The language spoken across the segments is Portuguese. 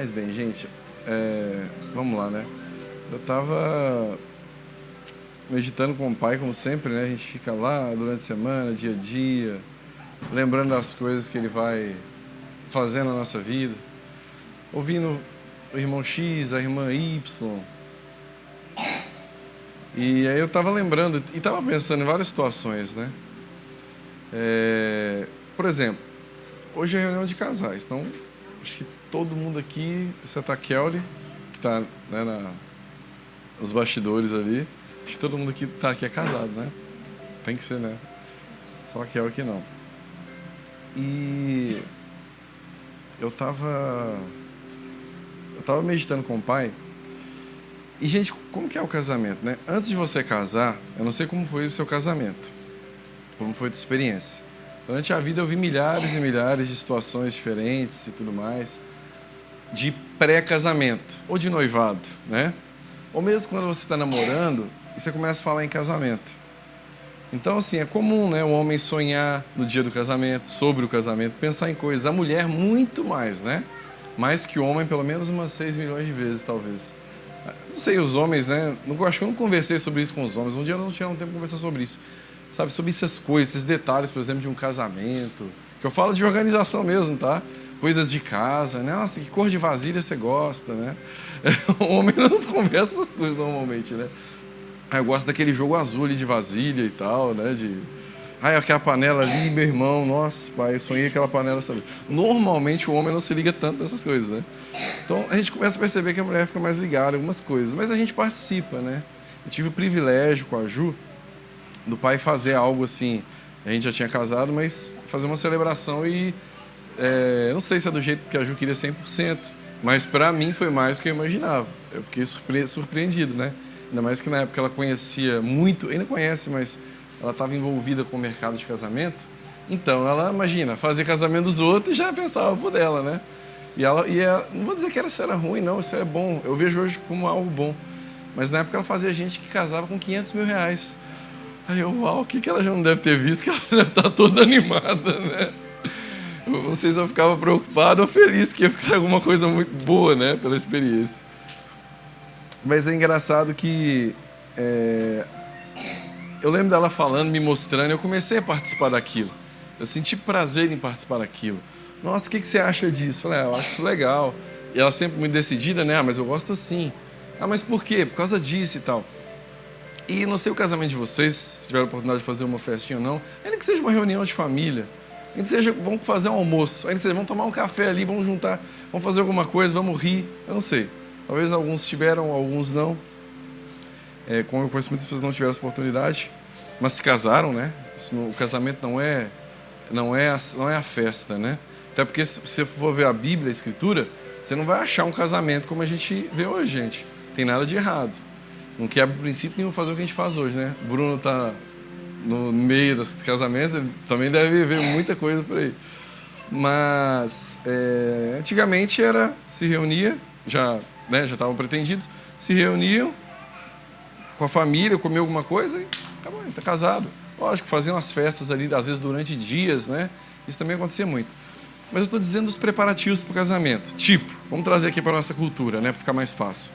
Mas bem, gente, vamos lá, né? Eu tava meditando com o pai, como sempre, né? A gente fica lá durante a semana, dia a dia, lembrando das coisas que ele vai fazendo na nossa vida, ouvindo o irmão X, a irmã Y. E aí eu tava lembrando e tava pensando em várias situações, né? Por exemplo, hoje é reunião de casais, então acho que todo mundo aqui, exceto a Kelly, que tá, né, nos bastidores ali, acho que todo mundo que tá aqui é casado, né? Tem que ser, né? Só a Kelly que não. E eu tava meditando com o pai. E, gente, como que é o casamento, né? Antes de você casar, eu não sei como foi o seu casamento, como foi a tua experiência. Durante a vida eu vi milhares e milhares de situações diferentes e tudo mais, de pré-casamento, ou de noivado, né? Ou mesmo quando você está namorando e você começa a falar em casamento. Então, assim, é comum, né, o homem sonhar no dia do casamento, sobre o casamento, pensar em coisas. A mulher, muito mais, né? Mais que o homem, pelo menos umas 6 milhões de vezes, talvez. Não sei, os homens, né? Acho que eu não conversei sobre isso com os homens. Um dia eu não tinha tempo de conversar sobre isso. Sabe, sobre essas coisas, esses detalhes, por exemplo, de um casamento. Que eu falo de organização mesmo, tá? Coisas de casa, né? Nossa, que cor de vasilha você gosta, né? O homem não conversa essas coisas normalmente, né? Eu gosto daquele jogo azul ali de vasilha e tal, né? Aquela panela ali, meu irmão, nossa, pai, eu sonhei aquela panela, sabe? Normalmente o homem não se liga tanto nessas coisas, né? Então a gente começa a perceber que a mulher fica mais ligada em algumas coisas, mas a gente participa, né? Eu tive o privilégio com a Ju do pai fazer algo assim, a gente já tinha casado, mas fazer uma celebração e não sei se é do jeito que a Ju queria 100%, mas pra mim foi mais do que eu imaginava. Eu fiquei surpreendido, né? Ainda mais que na época ela conhecia muito, ainda conhece, mas ela estava envolvida com o mercado de casamento. Então ela, imagina, fazia casamento dos outros e já pensava por dela, né? Não vou dizer que isso era ruim, não, isso é bom. Eu vejo hoje como algo bom. Mas na época ela fazia gente que casava com 500 mil reais. Aí eu, uau, o que ela já não deve ter visto, que ela já está toda animada, né? Eu não sei se eu ficava preocupado ou feliz que ia ficar alguma coisa muito boa, né, pela experiência. Mas é engraçado que eu lembro dela falando, me mostrando, eu comecei a participar daquilo. Eu senti prazer em participar daquilo. Nossa, o que você acha disso? Falei, eu acho isso legal. E ela sempre muito decidida, né? Mas eu gosto assim. Mas por quê? Por causa disso e tal. E não sei o casamento de vocês, se tiver a oportunidade de fazer uma festinha ou não, ainda que seja uma reunião de família, ainda que seja, vamos fazer um almoço, ainda que seja, vamos tomar um café ali, vamos juntar, vamos fazer alguma coisa, vamos rir, eu não sei. Talvez alguns tiveram, alguns não. Como eu conheço muitas pessoas que não tiveram essa oportunidade, mas se casaram, né? O casamento não é a festa, né? Até porque se você for ver a Bíblia, a Escritura, você não vai achar um casamento como a gente vê hoje, gente. Tem nada de errado. Não quebra o princípio nenhum fazer o que a gente faz hoje, né? O Bruno tá no meio dos casamentos, ele também deve ver muita coisa por aí. Mas antigamente se reunia, já estavam pretendidos, se reuniam com a família, comer alguma coisa e acabou, tá casado. Lógico, faziam as festas ali, às vezes durante dias, né? Isso também acontecia muito. Mas eu estou dizendo os preparativos para o casamento. Tipo, vamos trazer aqui para nossa cultura, né? Para ficar mais fácil.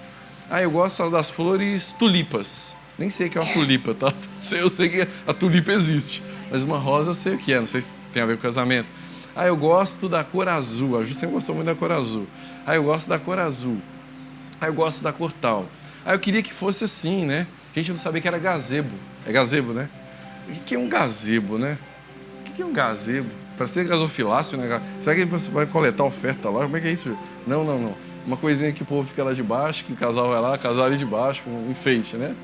Eu gosto das flores tulipas. Nem sei o que é uma tulipa, tá? Eu sei que a tulipa existe. Mas uma rosa eu sei o que é, não sei se tem a ver com casamento. Eu gosto da cor azul. A Ju sempre gostou muito da cor azul. Eu gosto da cor azul. Eu gosto da cor tal. Eu queria que fosse assim, né? A gente não sabia que era gazebo. É gazebo, né? O que é um gazebo, né? O que é um gazebo? Parece ser gasofiláceo, né? Será que você vai coletar oferta lá? Como é que é isso? Não. Uma coisinha que o povo fica lá de baixo, que o casal vai lá, casal ali de baixo, um enfeite, né?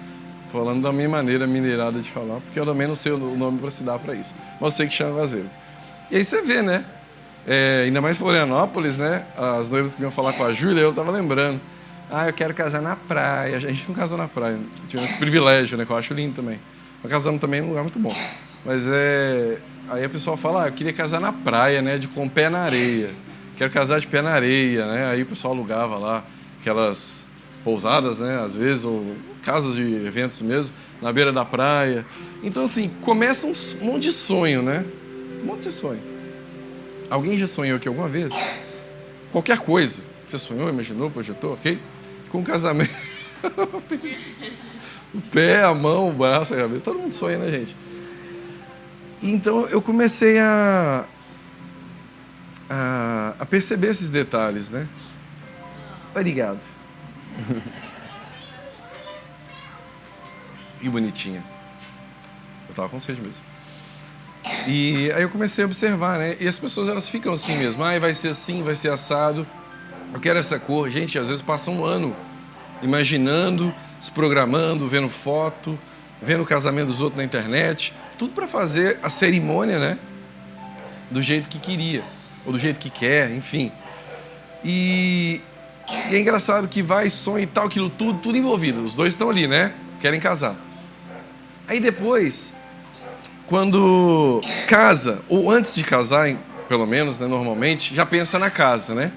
Falando da minha maneira mineirada de falar, porque eu também não sei o nome para se dar para isso. Mas eu sei que chama gazebo. E aí você vê, né? Ainda mais em Florianópolis, né? As noivas que vinham falar com a Júlia, eu tava lembrando. Eu quero casar na praia. A gente não casou na praia. Tinha esse privilégio, né? Que eu acho lindo também. Mas casamos também num lugar muito bom. Mas aí a pessoa fala, eu queria casar na praia, né? Com pé na areia. Quero casar de pé na areia, né? Aí o pessoal alugava lá aquelas pousadas, né? Às vezes, ou casas de eventos mesmo, na beira da praia. Então, assim, começa um monte de sonho, né? Um monte de sonho. Alguém já sonhou aqui alguma vez? Qualquer coisa. você sonhou, imaginou, projetou, ok? Com o casamento. O pé, a mão, o braço, a cabeça, todo mundo sonha, né, gente? Então eu comecei a perceber esses detalhes, né? Obrigado. Que bonitinha. Eu tava com sede mesmo. E aí eu comecei a observar, né? E as pessoas, elas ficam assim mesmo. Ah, vai ser assim, vai ser assado. Eu quero essa cor. Gente, às vezes passa um ano imaginando, se programando, vendo foto, vendo o casamento dos outros na internet. Tudo para fazer a cerimônia, né? Do jeito que queria. Ou do jeito que quer, enfim. E é engraçado que vai, sonho e tal, aquilo tudo envolvido. Os dois estão ali, né? Querem casar. Aí depois, quando casa, ou antes de casar, pelo menos, né, normalmente, já pensa na casa, né?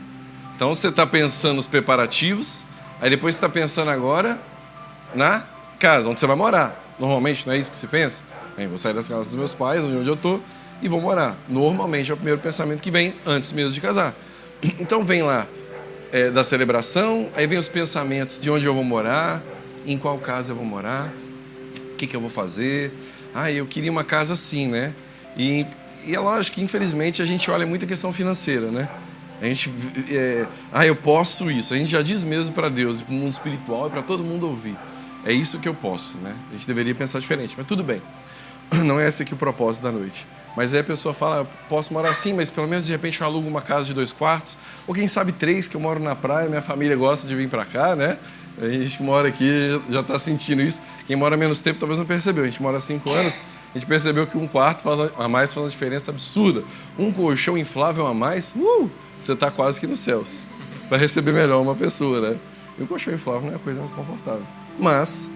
Então você está pensando nos preparativos, aí depois você está pensando agora na casa, onde você vai morar. Normalmente, não é isso que você pensa? Bem, vou sair das casas dos meus pais, onde eu estou, e vou morar. Normalmente é o primeiro pensamento que vem antes mesmo de casar. Então vem lá da celebração, aí vem os pensamentos de onde eu vou morar, em qual casa eu vou morar, o que eu vou fazer. Ah, eu queria uma casa assim, né? E é lógico que, infelizmente, a gente olha muito a questão financeira, né? A gente, eu posso isso. A gente já diz mesmo para Deus, para o mundo espiritual e para todo mundo ouvir. É isso que eu posso, né? A gente deveria pensar diferente, mas tudo bem. Não é esse aqui o propósito da noite. Mas aí a pessoa fala, eu posso morar assim, mas pelo menos de repente eu alugo uma casa de 2 quartos, ou quem sabe 3, que eu moro na praia, minha família gosta de vir para cá, né? A gente que mora aqui já está sentindo isso. Quem mora menos tempo talvez não percebeu. A gente mora há 5 anos, a gente percebeu que um quarto a mais faz uma diferença absurda. Um colchão inflável a mais, você está quase que nos céus. Para receber melhor uma pessoa, né? E o colchão inflável não é a coisa mais confortável. Mas,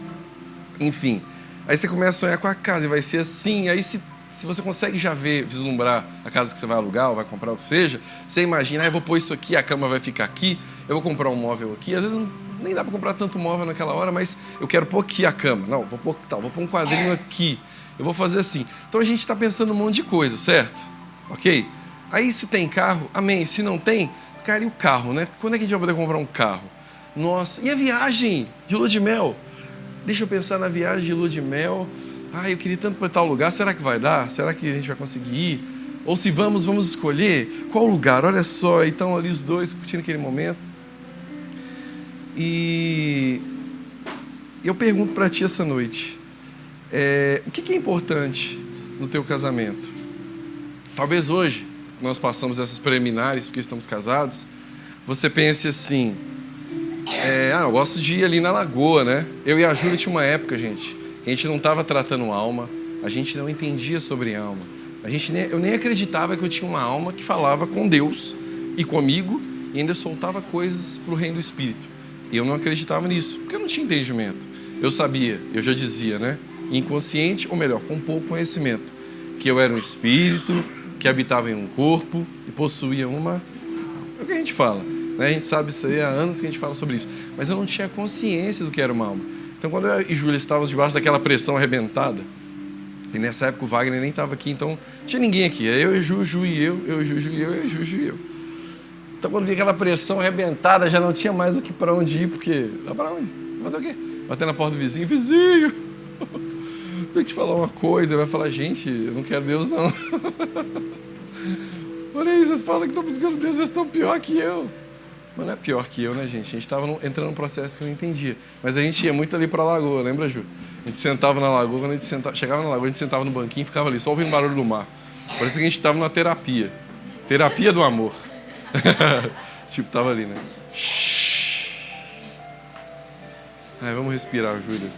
enfim, aí você começa a sonhar com a casa e vai ser assim. Aí se você consegue já ver, vislumbrar a casa que você vai alugar ou vai comprar, o que seja, você imagina, eu vou pôr isso aqui, a cama vai ficar aqui, eu vou comprar um móvel aqui. Às vezes nem dá para comprar tanto móvel naquela hora, mas eu quero pôr aqui a cama. Não, vou pôr um quadrinho aqui. Eu vou fazer assim. Então a gente está pensando um monte de coisa, certo? Ok? Aí se tem carro, amém. Se não tem, cara, e o carro, né? Quando é que a gente vai poder comprar um carro? Nossa, e a viagem de lua de mel? Deixa eu pensar na viagem de lua de mel. Eu queria tanto para tal lugar. Será que vai dar? Será que a gente vai conseguir ir? Ou se vamos escolher qual lugar? Olha só, então ali os dois curtindo aquele momento. E eu pergunto para ti essa noite, o que é importante no teu casamento? Talvez hoje, nós passamos essas preliminares porque estamos casados, você pense assim, eu gosto de ir ali na lagoa, né? Eu e a Júlia tinha uma época, gente, que a gente não estava tratando alma, a gente não entendia sobre alma. Eu nem acreditava que eu tinha uma alma que falava com Deus e comigo e ainda soltava coisas para o reino do Espírito. E eu não acreditava nisso, porque eu não tinha entendimento. Eu sabia, eu já dizia, né? Inconsciente, ou melhor, com pouco conhecimento, que eu era um espírito que habitava em um corpo e possuía uma... É o que a gente fala, né? A gente sabe isso aí há anos que a gente fala sobre isso. Mas eu não tinha consciência do que era uma alma. Então, quando eu e Júlia estávamos debaixo daquela pressão arrebentada, e nessa época o Wagner nem estava aqui, então não tinha ninguém aqui. Era eu e Juju e eu e Juju e eu e Juju e eu. Então, quando vi aquela pressão arrebentada, já não tinha mais o que para onde ir, porque... Para onde? Fazer o quê? Bater na porta do vizinho. Vizinho! Tem que te falar uma coisa. Ele vai falar, gente, eu não quero Deus, não. Olha aí, vocês falam que estão buscando Deus, vocês estão pior que eu. Mas não é pior que eu, né, gente? A gente estava entrando num processo que eu não entendia. Mas a gente ia muito ali para a lagoa, lembra, Ju? A gente sentava na lagoa, quando a gente chegava na lagoa, a gente sentava no banquinho e ficava ali, só ouvindo barulho do mar. Parecia que a gente estava numa terapia. Terapia do amor. Tipo, tava ali, né? Vamos respirar, Júlia.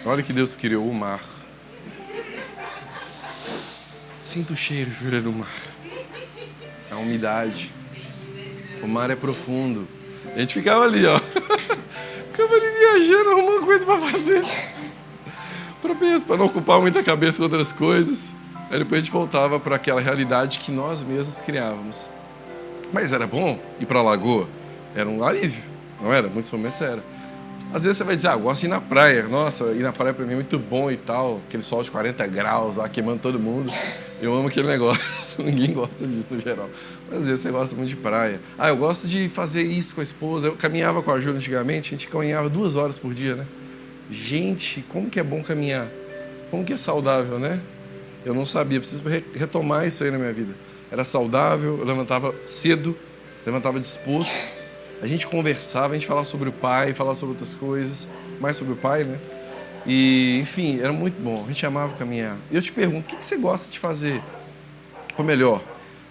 Olha que Deus criou o mar. Sinta o cheiro, Júlia, do mar. A umidade. O mar é profundo. A gente ficava ali, ó. Ficava ali viajando, arrumando coisa pra fazer. Pra não ocupar muita cabeça com outras coisas. Aí depois a gente voltava para aquela realidade que nós mesmos criávamos. Mas era bom ir para a lagoa. Era um alívio, não era? Muitos momentos era. Às vezes você vai dizer, eu gosto de ir na praia. Nossa, ir na praia pra mim é muito bom e tal. Aquele sol de 40 graus lá, queimando todo mundo. Eu amo aquele negócio. Ninguém gosta disso no geral. Mas às vezes você gosta muito de praia. Eu gosto de fazer isso com a esposa. Eu caminhava com a Júlia antigamente, a gente caminhava 2 horas por dia, né? Gente, como que é bom caminhar. Como que é saudável, né? Eu não sabia, preciso retomar isso aí na minha vida. Era saudável, eu levantava cedo, levantava disposto. A gente conversava, a gente falava sobre o pai, falava sobre outras coisas, mais sobre o pai, né? E, enfim, era muito bom. A gente amava caminhar. E eu te pergunto, o que você gosta de fazer? Ou melhor,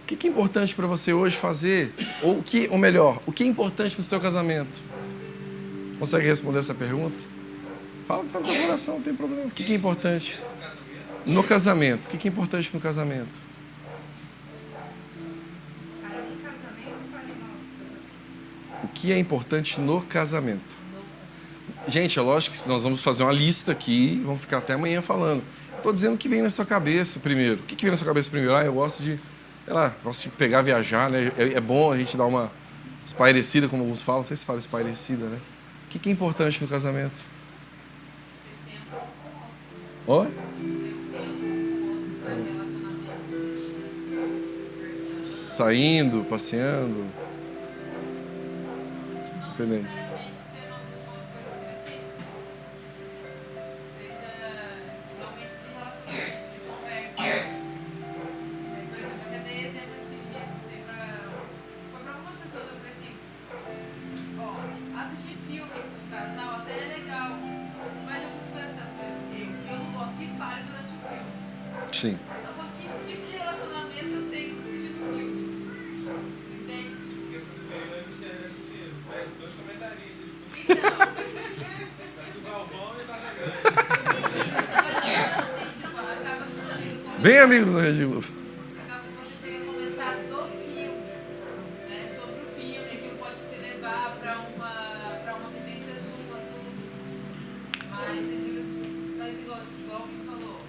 o que é importante para você hoje fazer? Ou melhor, o que é importante no seu casamento? Consegue responder essa pergunta? Fala que tá no teu coração, não tem problema. O que é importante? No casamento. O que é importante no casamento? O que é importante no casamento? Gente, é lógico que nós vamos fazer uma lista aqui e vamos ficar até amanhã falando. Estou dizendo o que vem na sua cabeça primeiro. O que vem na sua cabeça primeiro? Eu gosto de, sei lá, gosto de pegar, viajar, né? É bom a gente dar uma espairecida, como alguns falam. Não sei se fala espairecida, né? O que é importante no casamento? Oi? Saindo, passeando. Independente. Sim. Que tipo de relacionamento eu tenho assistindo filme? Entende? Porque você deveria assistir. Parece 2 comentaristas. Então. Parece o Galvão e o Barragão. Bem amigo do Rede Globo. Acaba que você chega a comentar do filme, né? Sobre o filme, aquilo pode te levar para uma vivência sua, tudo. Mas ele faz igual o Vitor falou.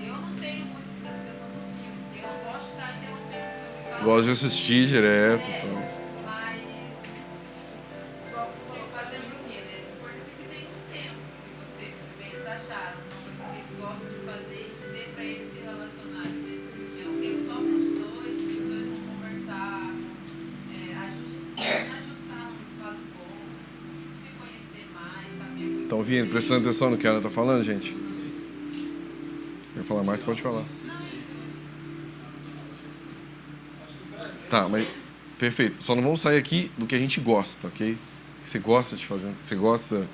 Eu não tenho muito essa questão do filme. Eu não gosto de estar interrompendo o filme. Gosto de assistir direto. Mas, igual você falou, fazendo o quê, né? O importante é que tem esse tempo. Se você, eles acharam uma coisa que eles gostam de fazer e que dê para eles se relacionarem, né? É um tempo só para os dois, que os dois vão conversar, ajustar no lado bom, se conhecer mais, saber o que. Estão ouvindo? Prestando atenção no que ela está falando, gente? Se quer falar mais, pode falar. Tá, mas perfeito. Só não vamos sair aqui do que a gente gosta, ok? O que você gosta de fazer, que você gosta,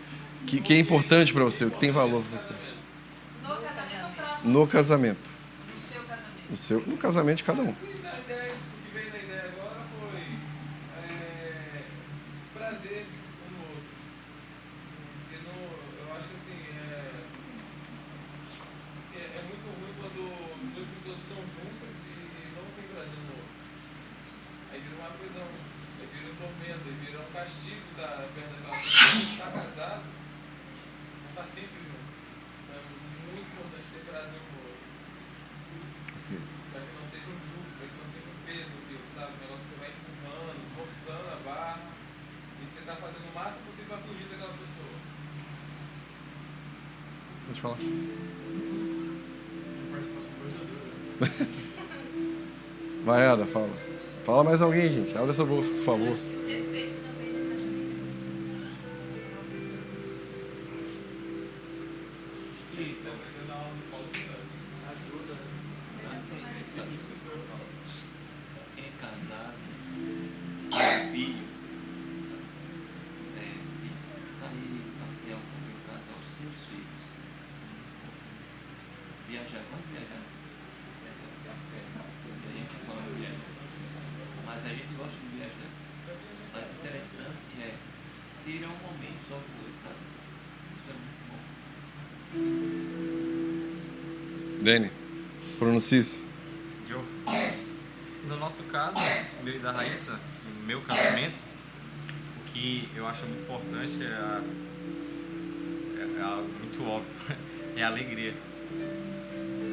que é importante para você, o que tem valor para você. No casamento ou pra No casamento. no seu casamento? No casamento de cada um. O que veio na ideia agora foi prazer um no outro. Eu acho que assim, é muito ruim quando 2 pessoas estão juntas e não tem prazer no outro. Aí vira uma prisão, aí vira um tormento, aí vira um castigo perto daquela pessoa que está casado, não está sempre junto. É muito importante ter prazer no outro. Para que não seja um jugo, para que não seja um peso, sabe? O negócio você vai empurrando, forçando a barra e você está fazendo o máximo possível para fugir daquela pessoa. Pode falar. Participação do ajudador. Vai, Ada, fala. Fala mais alguém, gente. Abre essa boca, por favor. Respeito também no casamento. Isso, aprendeu na aula do Paulo Pirani. Ajuda, né? Assim, sabe? Quem é casado, tem filho, sair, passear um pouquinho em casa aos seus filhos. Se não for, viajar, pode viajar. A gente fala de viajar. Mas a gente gosta de viajar. Mas interessante é tirar um momento só os dois, sabe? Isso é muito bom. Dani, pronuncie isso. No nosso caso, meu e da Raíssa, no meu casamento, o que eu acho muito importante é algo muito óbvio, é a alegria.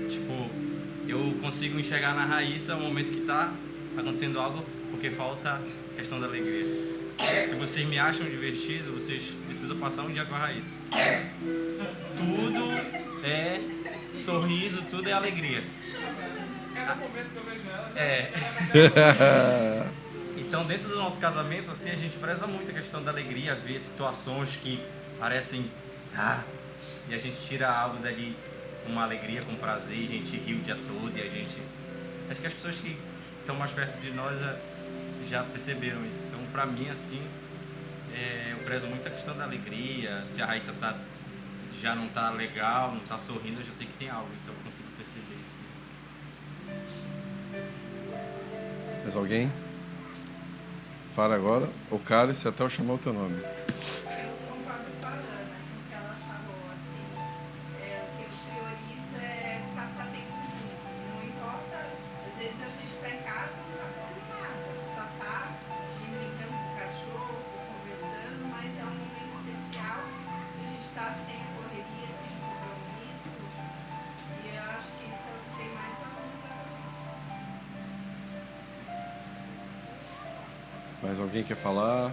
Tipo, eu consigo enxergar na Raíssa o momento que tá acontecendo algo porque falta a questão da alegria. Se vocês me acham divertido, vocês precisam passar um dia com a Raíssa. Tudo é sorriso, tudo é alegria. Cada momento que eu vejo ela, Então, dentro do nosso casamento, assim, a gente preza muito a questão da alegria, ver situações que parecem e a gente tira algo dali com uma alegria, com prazer, a gente ri o dia todo e a gente... Acho que as pessoas que estão mais perto de nós já perceberam isso. Então, pra mim, assim, eu prezo muito a questão da alegria. Se a Raíssa já não tá legal, não tá sorrindo, eu já sei que tem algo, então eu consigo perceber isso. Mais alguém? Fala agora, o cálice até eu chamar o teu nome. Eu concordo com a Ana, com o que ela falou, assim, o que eu priorizo é passar tempo junto. Não importa, às vezes a gente está em casa e não está fazendo nada, só está brincando com o cachorro, conversando, mas é um momento especial, a gente está sem a correria, sem compromisso, e eu acho que isso é o que tem mais valor para mim. Mais alguém quer falar?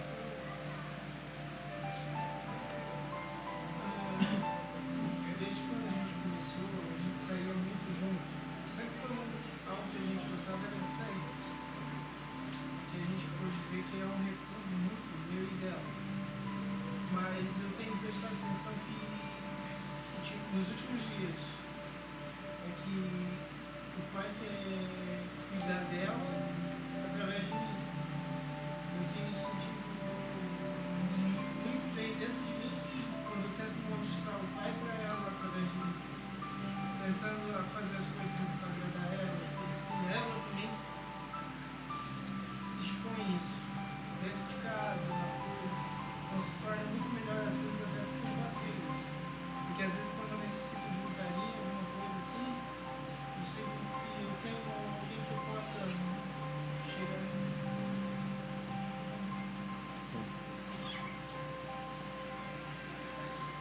Desde quando a gente começou, a gente saía muito junto. Sempre foi algo que a gente gostava era de sair. Que a gente pôde ver que é um refúgio muito meu e dela. Mas eu tenho prestado atenção que nos últimos dias é que o pai quer cuidar dela através de mim. Eu tenho sentido muito bem dentro de mim quando eu tento mostrar o pai para ela através de mim. Tentando fazer as coisas para agradar ela, coisa assim. Ela também expõe isso dentro de casa, nas coisas. Então se torna muito melhor, às vezes até com os vacilos. Porque às vezes quando eu necessito de um carinho, alguma coisa assim, eu sei que eu tenho alguém que eu possa chegar em.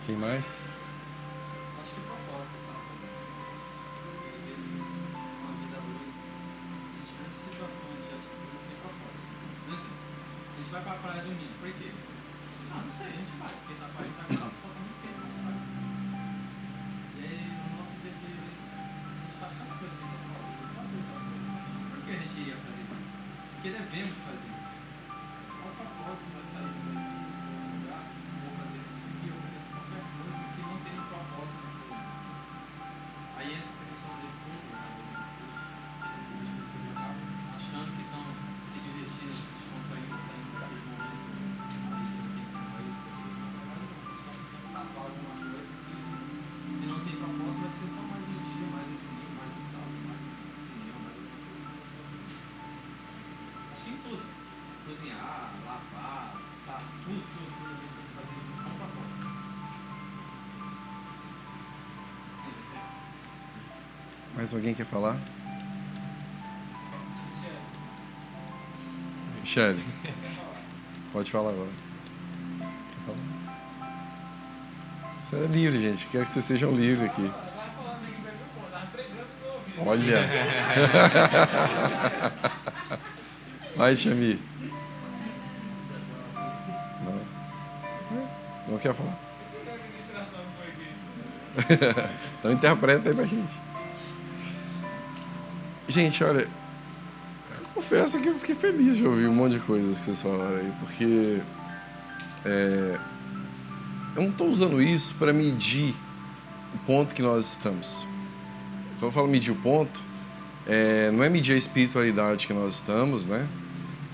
Quem mais? acho que proposta, sabe? Às vezes, uma vida a dois, se tiver situações de atitude sem proposta. Por exemplo, a gente vai pra praia domingo, por quê? Não sei, a gente vai, porque tá pra tá calado só pra muito tempo, sabe? E aí, no nosso dia a dia, às vezes, a gente faz tanta coisa sem propósito. Por que a gente iria fazer isso? Porque devemos fazer isso. Qual o propósito vai sair do lugar? Vou fazer isso aqui, vou fazer qualquer coisa que não tenha um propósito na vida. Aí entra essa questão de fogo, né? As pessoas acabam achando que estão se divertindo, se descontraindo, saindo daquele momento. A gente não tem como isso, porque só que tem que tapar alguma coisa que, se não tem propósito, vai ser só mais um dia, mais um domingo, mais um sábado, mais um cinema, mais alguma coisa. Acho que em tudo. Cozinhar, lavar, tudo a gente tem que fazer junto com propósito. Mais alguém quer falar? Michele. Pode falar agora. Quer falar? Você é livre, gente. Quero que vocês sejam livres aqui. Eu tava falando aqui pra mim, pô, tava pregando pro meu ouvido. Olha. Vai, Xami. Não. Não quer falar? Que administração foi aqui? Então interpreta aí pra gente. Gente, olha, eu confesso que eu fiquei feliz de ouvir um monte de coisas que vocês falaram aí, porque eu não estou usando isso para medir o ponto que nós estamos. Quando eu falo medir o ponto, não é medir a espiritualidade que nós estamos, né?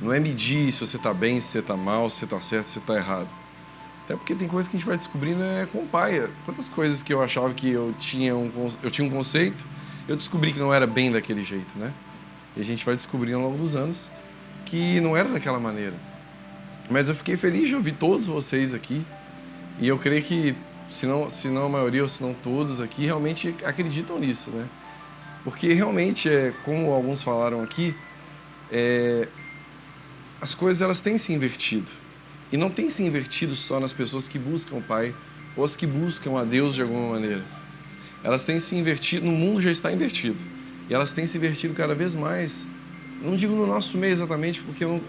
Não é medir se você está bem, se você está mal, se você está certo, se você está errado. Até porque tem coisas que a gente vai descobrindo com o pai. Quantas coisas que eu achava que eu tinha um conceito, eu descobri que não era bem daquele jeito, né? E a gente vai descobrindo ao longo dos anos que não era daquela maneira. Mas eu fiquei feliz de ouvir todos vocês aqui. E eu creio que, se não a maioria ou se não todos aqui, realmente acreditam nisso, né? Porque realmente, como alguns falaram aqui, as coisas elas têm se invertido. E não tem se invertido só nas pessoas que buscam o Pai ou as que buscam a Deus de alguma maneira. Elas têm se invertido, no mundo já está invertido. E elas têm se invertido cada vez mais. Não digo no nosso meio exatamente, porque eu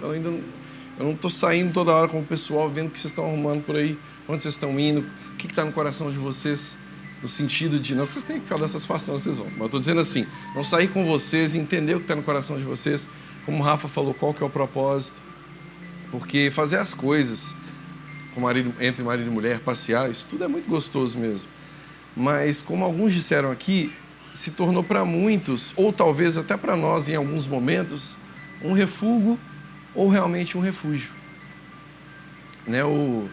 Eu não estou saindo toda hora com o pessoal, vendo o que vocês estão arrumando por aí, onde vocês estão indo, o que está no coração de vocês, no sentido de, não que vocês tenham que ficar dessa satisfação, vocês vão, mas eu estou dizendo assim, não sair com vocês e entender o que está no coração de vocês, como o Rafa falou, qual que é o propósito, porque fazer as coisas entre marido e mulher, passear, isso tudo é muito gostoso mesmo, mas como alguns disseram aqui, se tornou para muitos, ou talvez até para nós em alguns momentos, um refúgio ou realmente um refúgio. Né? O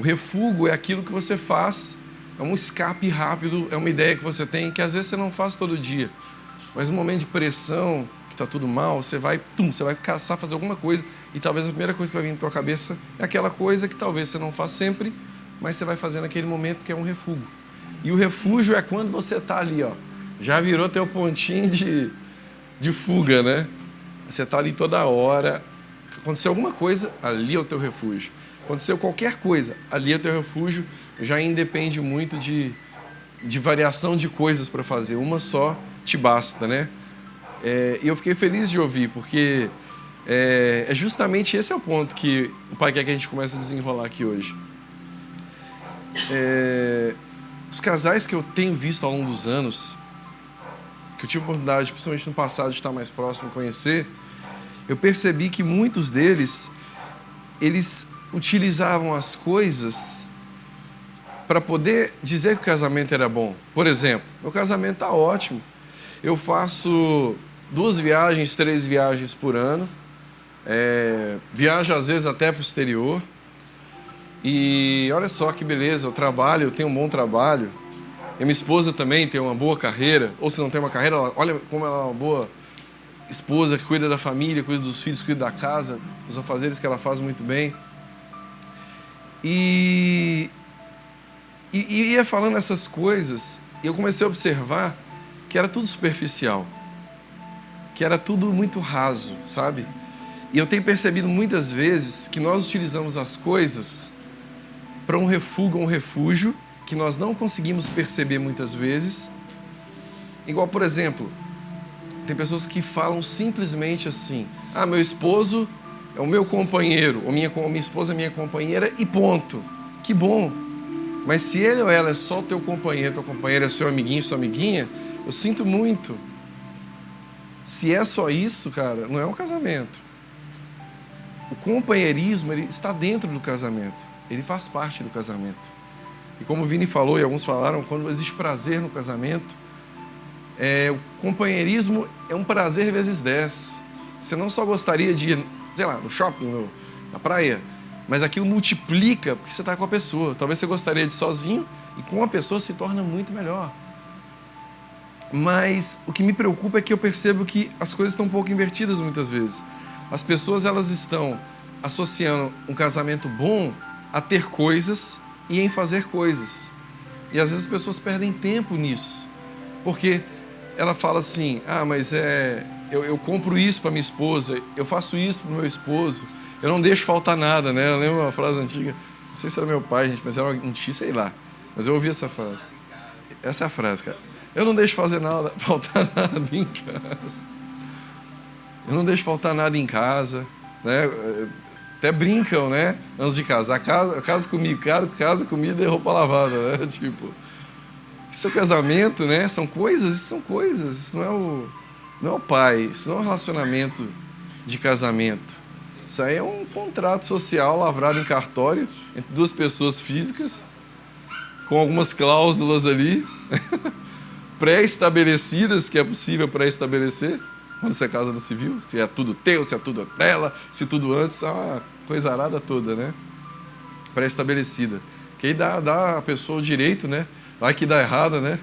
refúgio é aquilo que você faz, é um escape rápido, é uma ideia que você tem, que às vezes você não faz todo dia. Mas no momento de pressão, que está tudo mal, você vai caçar, fazer alguma coisa, e talvez a primeira coisa que vai vir na tua cabeça é aquela coisa que talvez você não faça sempre, mas você vai fazer naquele momento, que é um refúgio. E o refúgio é quando você está ali, ó, já virou teu pontinho de fuga, né? Você está ali toda hora. Aconteceu alguma coisa, ali é o teu refúgio. Aconteceu qualquer coisa, ali é o teu refúgio. Já independe muito de variação de coisas para fazer. Uma só te basta, né? E eu fiquei feliz de ouvir, porque é justamente esse é o ponto que o Pai quer que a gente comece a desenrolar aqui hoje. Os casais que eu tenho visto ao longo dos anos, que eu tive a oportunidade, principalmente no passado, de estar mais próximo, conhecer, eu percebi que muitos deles, eles utilizavam as coisas para poder dizer que o casamento era bom. Por exemplo, meu casamento está ótimo, eu faço 2 viagens, 3 viagens por ano, viajo às vezes até para o exterior, e olha só que beleza, eu tenho um bom trabalho, e minha esposa também tem uma boa carreira, ou se não tem uma carreira, olha como ela é uma boa esposa, que cuida da família, cuida dos filhos, cuida da casa, dos afazeres que ela faz muito bem. E ia falando essas coisas, e eu comecei a observar que era tudo superficial, que era tudo muito raso, sabe? E eu tenho percebido muitas vezes que nós utilizamos as coisas para um refúgio, que nós não conseguimos perceber muitas vezes. Igual, por exemplo, tem pessoas que falam simplesmente assim, meu esposo é o meu companheiro, ou minha esposa é minha companheira e ponto. Que bom. Mas se ele ou ela é só o teu companheiro, tua companheira é seu amiguinho, sua amiguinha, eu sinto muito. Se é só isso, cara, não é um casamento. O companheirismo, ele está dentro do casamento. Ele faz parte do casamento. E como o Vini falou, e alguns falaram, quando existe prazer no casamento, o companheirismo é um prazer vezes 10. Você não só gostaria de ir, sei lá, no shopping, na praia, mas aquilo multiplica porque você está com a pessoa. Talvez você gostaria de ir sozinho e com a pessoa se torna muito melhor. Mas o que me preocupa é que eu percebo que as coisas estão um pouco invertidas muitas vezes. As pessoas, elas estão associando um casamento bom a ter coisas e em fazer coisas. E às vezes as pessoas perdem tempo nisso. Porque ela fala assim, mas eu compro isso para minha esposa, eu faço isso para o meu esposo, eu não deixo faltar nada, né? Eu lembro uma frase antiga, não sei se era meu pai, gente, mas era um tio, sei lá. Mas eu ouvi essa frase. Essa é a frase, cara. Eu não deixo faltar nada em casa. Eu não deixo faltar nada em casa, né? Até brincam, né? Antes de casar. Casa comigo, casa, comida e roupa lavada, né? Tipo, isso é casamento, né? São coisas, Isso não é o pai, isso não é um relacionamento de casamento. Isso aí é um contrato social lavrado em cartório entre 2 pessoas físicas, com algumas cláusulas ali, pré-estabelecidas, que é possível pré-estabelecer. Quando você casa no civil, se é tudo teu, se é tudo dela, se tudo antes, é uma coisa arada toda, né? Pré-estabelecida. Que aí dá a pessoa o direito, né? Vai que dá errado, né?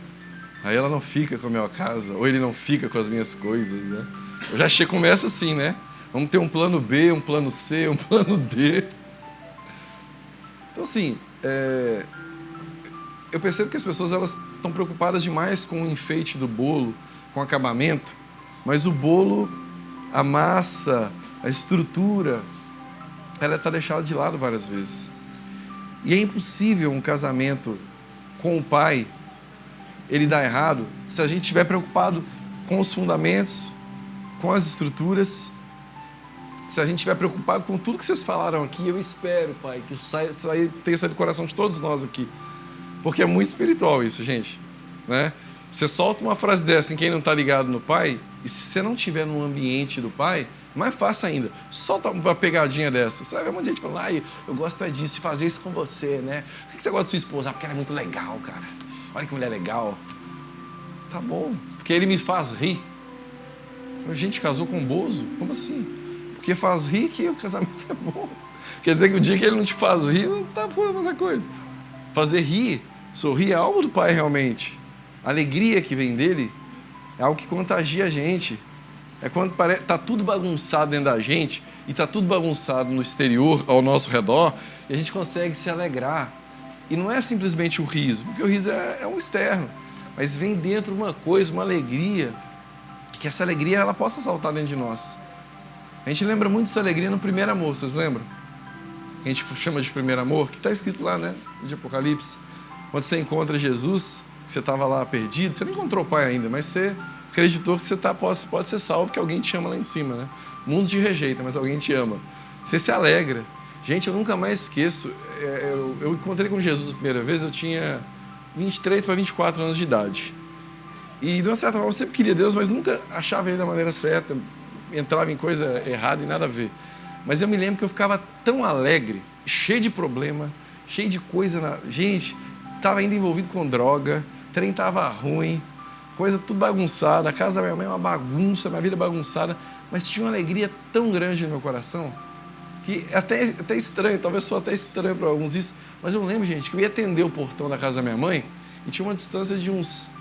Aí ela não fica com a minha casa, ou ele não fica com as minhas coisas, né? Eu já começa assim, né? Vamos ter um plano B, um plano C, um plano D. Então, assim, eu percebo que as pessoas, elas estão preocupadas demais com o enfeite do bolo, com o acabamento, mas o bolo, a massa, a estrutura, ela está deixada de lado várias vezes. E é impossível um casamento com o pai, ele dar errado, se a gente estiver preocupado com os fundamentos, com as estruturas, se a gente estiver preocupado com tudo que vocês falaram aqui, eu espero, Pai, que tenha saído do coração de todos nós aqui. Porque é muito espiritual isso, gente. Né? Você solta uma frase dessa em quem não está ligado no Pai, e se você não estiver no ambiente do Pai, mais fácil ainda, solta uma pegadinha dessa. Sabe, um monte de gente falando, eu gosto disso, de fazer isso com você, né? Por que você gosta da sua esposa? Porque ela é muito legal, cara. Olha que mulher legal. Tá bom, porque ele me faz rir. A gente casou com um bozo? Como assim? Porque faz rir que o casamento é bom. Quer dizer que o dia que ele não te faz rir, não tá boa a mesma coisa. Fazer rir, sorrir é algo do Pai realmente. A alegria que vem dele é algo que contagia a gente. É quando tá tudo bagunçado dentro da gente e tá tudo bagunçado no exterior, ao nosso redor, e a gente consegue se alegrar. E não é simplesmente o riso, porque o riso é um externo, mas vem dentro uma coisa, uma alegria, que essa alegria ela possa saltar dentro de nós. A gente lembra muito dessa alegria no primeiro amor, vocês lembram? A gente chama de primeiro amor, que está escrito lá, né, de Apocalipse. Quando você encontra Jesus, que você estava lá perdido, você não encontrou o Pai ainda, mas você acreditou que você pode ser salvo, que alguém te ama lá em cima, né? O mundo te rejeita, mas alguém te ama. Você se alegra. Gente, eu nunca mais esqueço, eu encontrei com Jesus a primeira vez, eu tinha 23 para 24 anos de idade. E de uma certa forma eu sempre queria Deus, mas nunca achava Ele da maneira certa, entrava em coisa errada e nada a ver. Mas eu me lembro que eu ficava tão alegre, cheio de problema, cheio de coisa. Gente, estava ainda envolvido com droga, o trem estava ruim, coisa tudo bagunçada, a casa da minha mãe é uma bagunça, minha vida bagunçada, mas tinha uma alegria tão grande no meu coração, que até estranho, talvez sou até estranho para alguns isso, mas eu lembro, gente, que eu ia atender o portão da casa da minha mãe e tinha uma distância de uns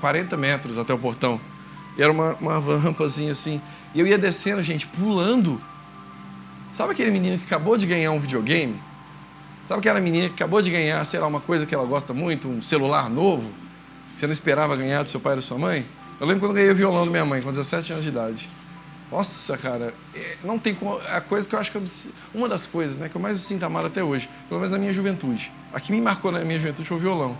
40 metros até o portão. E era uma rampazinha assim. E eu ia descendo, gente, pulando. Sabe aquele menino que acabou de ganhar um videogame? Sabe aquela menina que acabou de ganhar, sei lá, uma coisa que ela gosta muito, um celular novo, que você não esperava ganhar do seu pai e da sua mãe? Eu lembro quando eu ganhei o violão da minha mãe, com 17 anos de idade. Nossa, cara, não tem como... A coisa que eu acho que uma das coisas, né, que eu mais me sinto amado até hoje, pelo menos na minha juventude, a que me marcou na minha juventude foi o violão.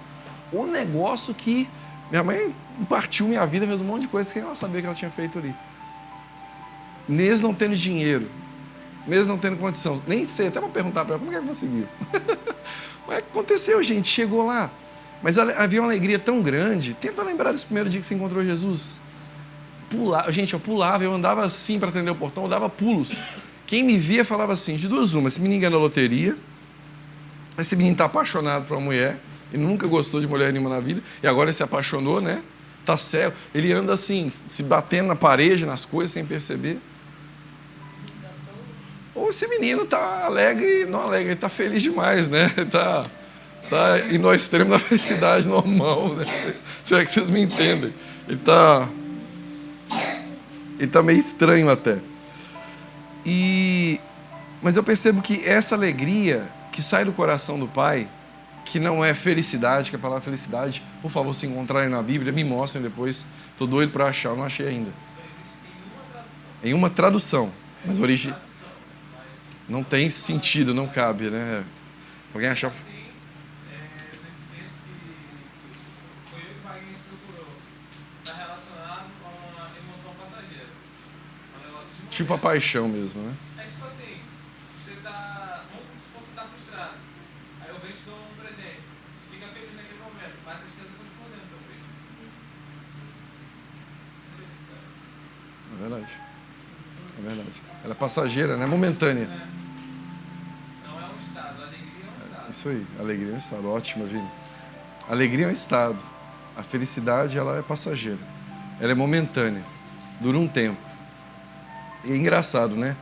O negócio que minha mãe partiu minha vida, fez um monte de coisa que ela sabia que ela tinha feito ali. Mesmo não tendo dinheiro, mesmo não tendo condição, nem sei, até vou perguntar para ela como é que conseguiu. Mas aconteceu, gente, chegou lá. Mas havia uma alegria tão grande. Tenta lembrar desse primeiro dia que você encontrou Jesus. Gente, eu pulava, eu andava assim para atender o portão, eu dava pulos. Quem me via falava assim, de duas uma, esse menino ganha na loteria, esse menino está apaixonado por uma mulher, ele nunca gostou de mulher nenhuma na vida, e agora ele se apaixonou, né? Tá cego, ele anda assim, se batendo na parede, nas coisas, sem perceber. Ou esse menino tá alegre, não alegre, ele tá feliz demais, né? Ele tá indo ao extremo da felicidade normal, né? Se é que vocês me entendem. Ele tá meio estranho até. Mas eu percebo que essa alegria que sai do coração do Pai, que não é felicidade, que a palavra felicidade, por favor, se encontrarem na Bíblia, me mostrem depois. Estou doido para achar, eu não achei ainda. Só existe Em uma tradução. Mas a origem não tem sentido, não cabe, né? Alguém achar... Assim, nesse texto que foi eu que Wagner procurou, está relacionado com uma emoção passageira. Um negócio de Tipo a paixão mesmo, né? É tipo assim, você tá. Vamos supor que você tá frustrado. Aí eu venho te dou um presente. Você fica feliz naquele momento, mas a tristeza continua dentro do seu peito. É verdade. É verdade. Ela é passageira, né? Momentânea. Não é um estado, a alegria é um estado. Isso aí, alegria é um estado. Ótima, Vini. Alegria é um estado. A felicidade, ela é passageira. Ela é momentânea. Dura um tempo. E é engraçado, né?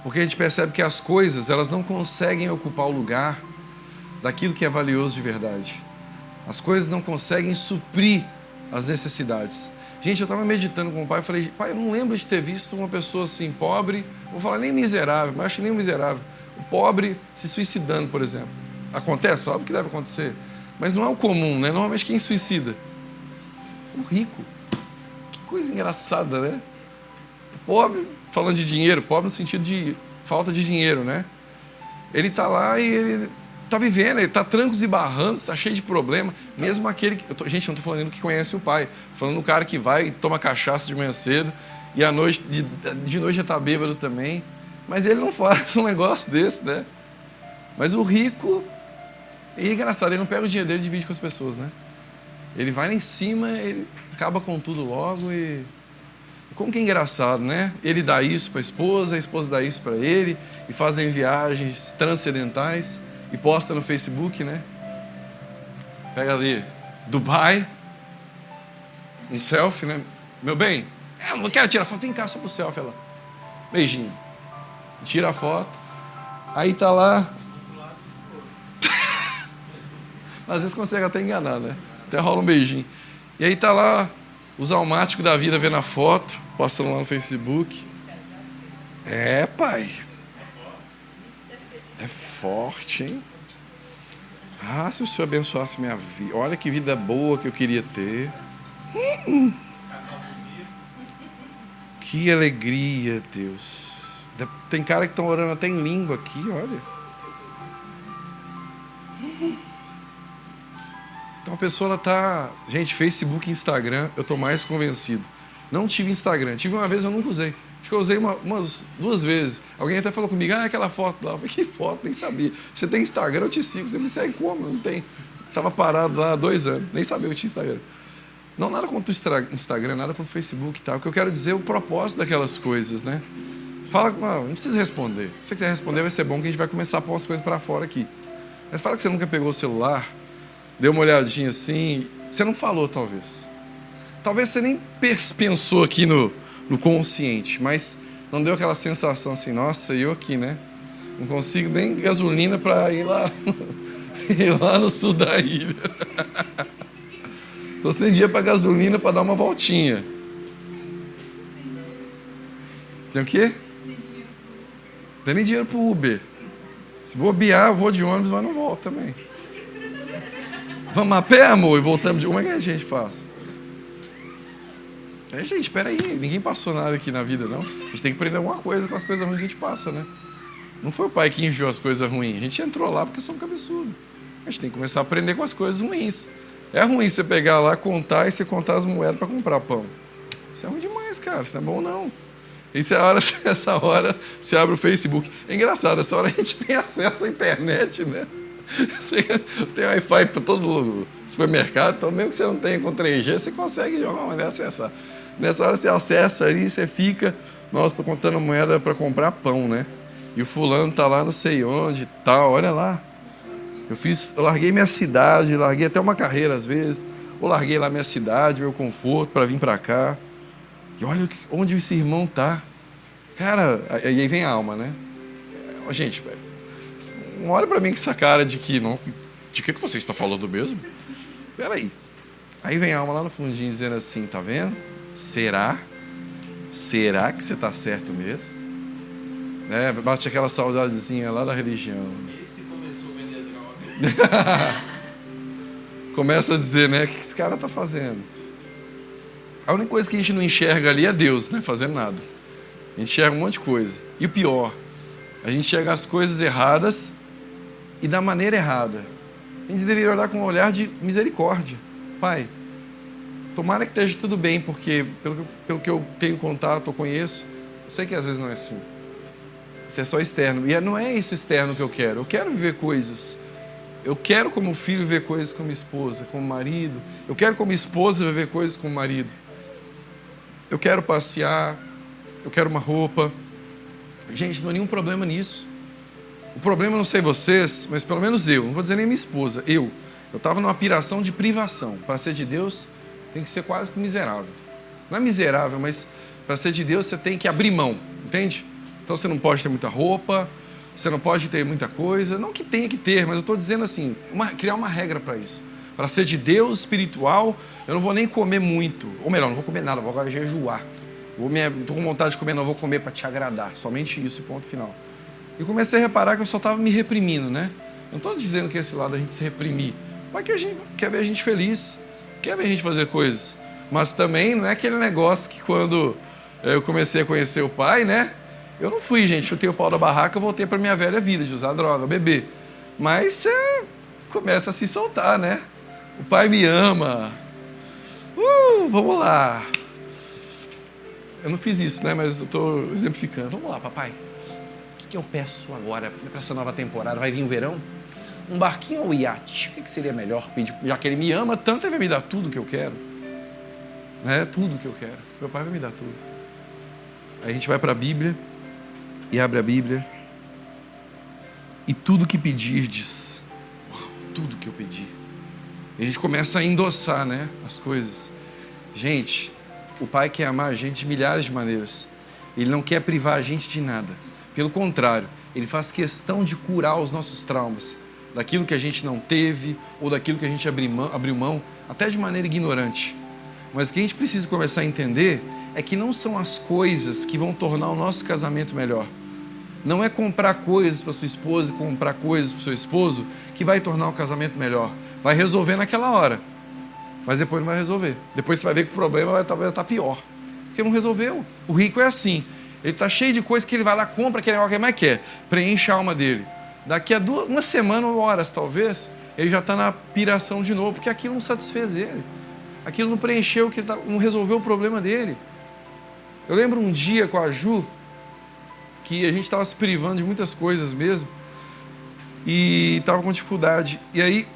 Porque a gente percebe que as coisas, elas não conseguem ocupar o lugar daquilo que é valioso de verdade. As coisas não conseguem suprir as necessidades. Gente, eu estava meditando com o pai e falei, pai, eu não lembro de ter visto uma pessoa assim, pobre, vou falar nem miserável, mas acho que nem miserável, o pobre se suicidando, por exemplo. Acontece? Óbvio que deve acontecer. Mas não é o comum, né? Normalmente quem suicida? O rico. Que coisa engraçada, né? O pobre, falando de dinheiro, pobre no sentido de falta de dinheiro, né? Ele está lá e ele está vivendo, ele está trancos e barrancos, está cheio de problema. Mesmo aquele que... Gente, não estou falando que conhece o pai. Estou falando do cara que vai e toma cachaça de manhã cedo e à noite, de noite já está bêbado também. Mas ele não faz um negócio desse, né? Mas o rico, ele é engraçado, ele não pega o dinheiro dele e divide com as pessoas, né? Ele vai lá em cima, ele acaba com tudo logo e... Como que é engraçado, né? Ele dá isso para a esposa dá isso para ele, e fazem viagens transcendentais e posta no Facebook, né? Pega ali, Dubai, um selfie, né? Meu bem, eu não quero tirar foto, vem cá só pro selfie, ela. Beijinho. Tira a foto, aí tá lá. Às vezes consegue até enganar, né? Até rola um beijinho. E aí tá lá, os almáticos da vida vendo a foto, passando lá no Facebook. É, pai. É forte, hein? Ah, se o Senhor abençoasse minha vida. Olha que vida boa que eu queria ter. Que alegria, Deus. Tem cara que estão orando até em língua aqui, olha. Então a pessoa, ela tá... Gente, Facebook e Instagram, eu tô mais convencido. Não tive Instagram. Tive uma vez, eu nunca usei. Acho que eu usei umas 2 vezes. Alguém até falou comigo, aquela foto lá. Eu falei, que foto? Nem sabia. Você tem Instagram, eu te sigo. Você me segue como? Não tem. Tava parado lá há 2 anos. Nem sabia que eu tinha Instagram. Não, nada contra o Instagram, nada contra o Facebook e tal. O que eu quero dizer é o propósito daquelas coisas, né? Fala, não precisa responder. Se você quiser responder, vai ser bom que a gente vai começar a pôr as coisas para fora aqui. Mas fala que você nunca pegou o celular, deu uma olhadinha assim, você não falou, talvez. Talvez você nem pensou aqui no consciente, mas não deu aquela sensação assim, nossa, eu aqui, né? Não consigo nem gasolina para ir lá, ir lá no sul da ilha. Estou sem dinheiro para gasolina para dar uma voltinha. Tem o quê? Tem nem dinheiro para o Uber. Se bobear, eu vou de ônibus, mas não volto também. Vamos a pé, amor, e voltamos de... Como é que a gente faz? Gente, espera aí, ninguém passou nada aqui na vida, não. A gente tem que aprender alguma coisa com as coisas ruins que a gente passa, né? Não foi o pai que enviou as coisas ruins. A gente entrou lá porque somos cabeçudos. A gente tem que começar a aprender com as coisas ruins. É ruim você pegar lá, contar e você contar as moedas para comprar pão. Isso é ruim demais, cara. Isso não é bom, não. Essa hora você abre o Facebook. É engraçado, essa hora a gente tem acesso à internet, né? Você tem Wi-Fi para todo supermercado, então mesmo que você não tenha com 3G, você consegue de alguma maneira acessar. Nessa hora você acessa ali, você fica... Nossa, estou contando moeda para comprar pão, né? E o fulano tá lá não sei onde e tal, olha lá. Eu larguei minha cidade, larguei até uma carreira às vezes. Ou larguei lá minha cidade, meu conforto, para vir para cá. E olha onde esse irmão tá. Cara, aí vem a alma, né? Gente, não olha para mim com essa cara de que... Não, de que você está falando mesmo? Peraí. Aí vem a alma lá no fundinho dizendo assim, tá vendo? Será? Será que você tá certo mesmo? É, bate aquela saudadezinha lá da religião. Esse começou a vender droga. Começa a dizer, né? O que esse cara tá fazendo? A única coisa que a gente não enxerga ali é Deus, né? Fazendo nada. A gente enxerga um monte de coisa. E o pior, a gente enxerga as coisas erradas e da maneira errada. A gente deveria olhar com um olhar de misericórdia. Pai, tomara que esteja tudo bem, porque pelo que eu tenho contato, eu conheço, eu sei que às vezes não é assim. Isso é só externo. E não é esse externo que eu quero. Eu quero viver coisas. Eu quero, como filho, viver coisas como esposa, como marido. Eu quero, como esposa, viver coisas como marido. Eu quero passear. Eu quero uma roupa. Gente, não há nenhum problema nisso. O problema, não sei vocês, mas pelo menos eu, não vou dizer nem minha esposa, eu estava numa piração de privação. Para ser de Deus, tem que ser quase que miserável. Não é miserável, mas para ser de Deus, você tem que abrir mão, entende? Então você não pode ter muita roupa, você não pode ter muita coisa. Não que tenha que ter, mas eu estou dizendo assim, criar uma regra para isso. Para ser de Deus, espiritual, eu não vou nem comer muito. Ou melhor, não vou comer nada, vou agora jejuar. Estou com vontade de comer, não vou comer para te agradar. Somente isso, ponto final. E comecei a reparar que eu só estava me reprimindo, né? Não estou dizendo que esse lado a gente se reprimir, mas que a gente quer ver a gente feliz, quer ver a gente fazer coisas. Mas também não é aquele negócio que quando eu comecei a conhecer o pai, né? Eu não fui, gente, chutei o pau da barraca, eu voltei para minha velha vida de usar droga, beber. Mas você começa a se soltar, né? O pai me ama. Vamos lá. eu não fiz isso, né? Mas eu estou exemplificando. Vamos lá, papai. O que eu peço agora para essa nova temporada? Vai vir o verão? Um barquinho ou um iate? O que seria melhor pedir? Já que ele me ama tanto, ele vai me dar tudo que eu quero. Né? Tudo que eu quero. Meu pai vai me dar tudo. Aí a gente vai para a Bíblia e abre a Bíblia. E tudo que pedirdes, uau, tudo que eu pedi. E a gente começa a endossar, né, as coisas. Gente, o Pai quer amar a gente de milhares de maneiras. Ele não quer privar a gente de nada. Pelo contrário, Ele faz questão de curar os nossos traumas. Daquilo que a gente não teve, ou daquilo que a gente abriu mão, até de maneira ignorante. Mas o que a gente precisa começar a entender é que não são as coisas que vão tornar o nosso casamento melhor. Não é comprar coisas para sua esposa e comprar coisas para o seu esposo que vai tornar o casamento melhor. Vai resolver naquela hora, mas depois não vai resolver. Depois você vai ver que o problema vai estar pior, porque não resolveu. O rico é assim, ele está cheio de coisas que ele vai lá, compra aquele negócio que ele mais quer, preenche a alma dele. Daqui a uma semana ou horas, talvez, ele já está na piração de novo, porque aquilo não satisfez ele. Aquilo não preencheu, não resolveu o problema dele. Eu lembro um dia com a Ju, que a gente estava se privando de muitas coisas mesmo, e estava com dificuldade. E aí,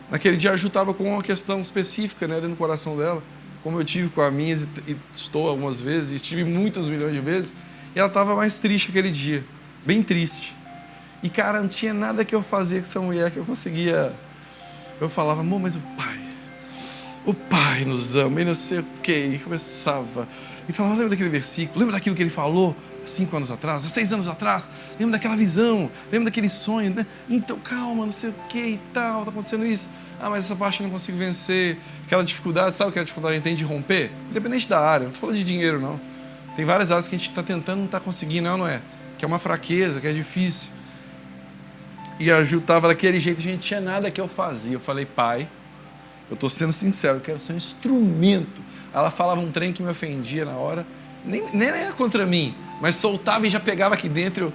naquele dia, a Ju estava com uma questão específica, né, dentro do coração dela, como eu tive com a minha, e estou algumas vezes, e estive muitas milhões de vezes, e ela estava mais triste aquele dia, bem triste. E, cara, não tinha nada que eu fazia com essa mulher que eu conseguia... Eu falava, amor, mas o pai nos ama, e não sei o quê, e começava... E falava, lembra daquele versículo? Lembra daquilo que ele falou 5 anos atrás, 6 anos atrás? Lembra daquela visão? Lembra daquele sonho? Né? Então, calma, não sei o que e tal, tá acontecendo isso. Ah, mas essa parte eu não consigo vencer. Aquela dificuldade, sabe aquela dificuldade que a gente tem de romper? Independente da área, não tô falando de dinheiro, não. Tem várias áreas que a gente está tentando, não está conseguindo, não é? Que é uma fraqueza, que é difícil. E a Ju estava daquele jeito, a gente não tinha nada que eu fazia. Eu falei, pai, eu tô sendo sincero, eu quero ser um instrumento. Ela falava um trem que me ofendia na hora, nem era contra mim, mas soltava e já pegava aqui dentro. Eu...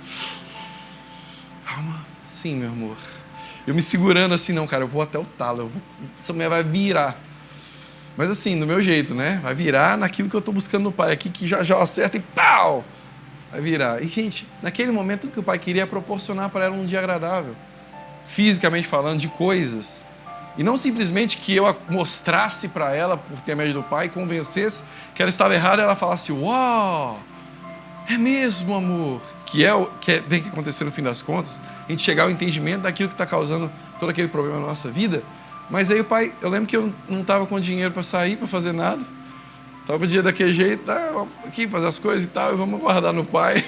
Calma, sim, meu amor. Eu me segurando assim, não, cara, eu vou até o talo, essa mulher vai virar. Mas assim, do meu jeito, né? Vai virar naquilo que eu tô buscando no pai aqui, que já acerta e pau! Vai virar. E, gente, naquele momento que o pai queria proporcionar para ela um dia agradável, fisicamente falando, de coisas. E não simplesmente que eu mostrasse para ela, por intermédio do pai, convencesse que ela estava errada e ela falasse, uau, é mesmo, amor. Que tem que acontecer no fim das contas, a gente chegar ao entendimento daquilo que está causando todo aquele problema na nossa vida. Mas aí o pai, eu lembro que eu não estava com dinheiro para sair, para fazer nada. Estava o dia daquele jeito, vamos aqui fazer as coisas e tal, e vamos guardar no pai.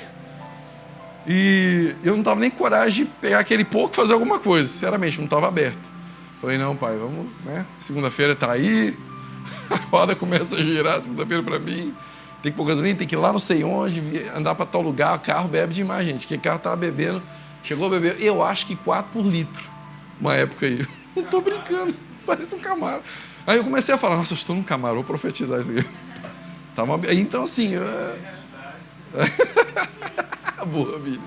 E eu não estava nem com coragem de pegar aquele pouco e fazer alguma coisa, sinceramente, não estava aberto. Falei, não, pai, vamos, né? Segunda-feira tá aí, a roda começa a girar, segunda-feira para mim. Tem que pôr gasolina, tem que ir lá não sei onde, andar para tal lugar, o carro bebe demais, gente. Porque o carro tava bebendo, chegou a beber, eu acho que 4 por litro, uma época aí. Não tô brincando, parece um Camaro. Aí eu comecei a falar, nossa, eu estou num Camaro, vou profetizar isso aqui. Tá uma... Então, assim... Boa, vida.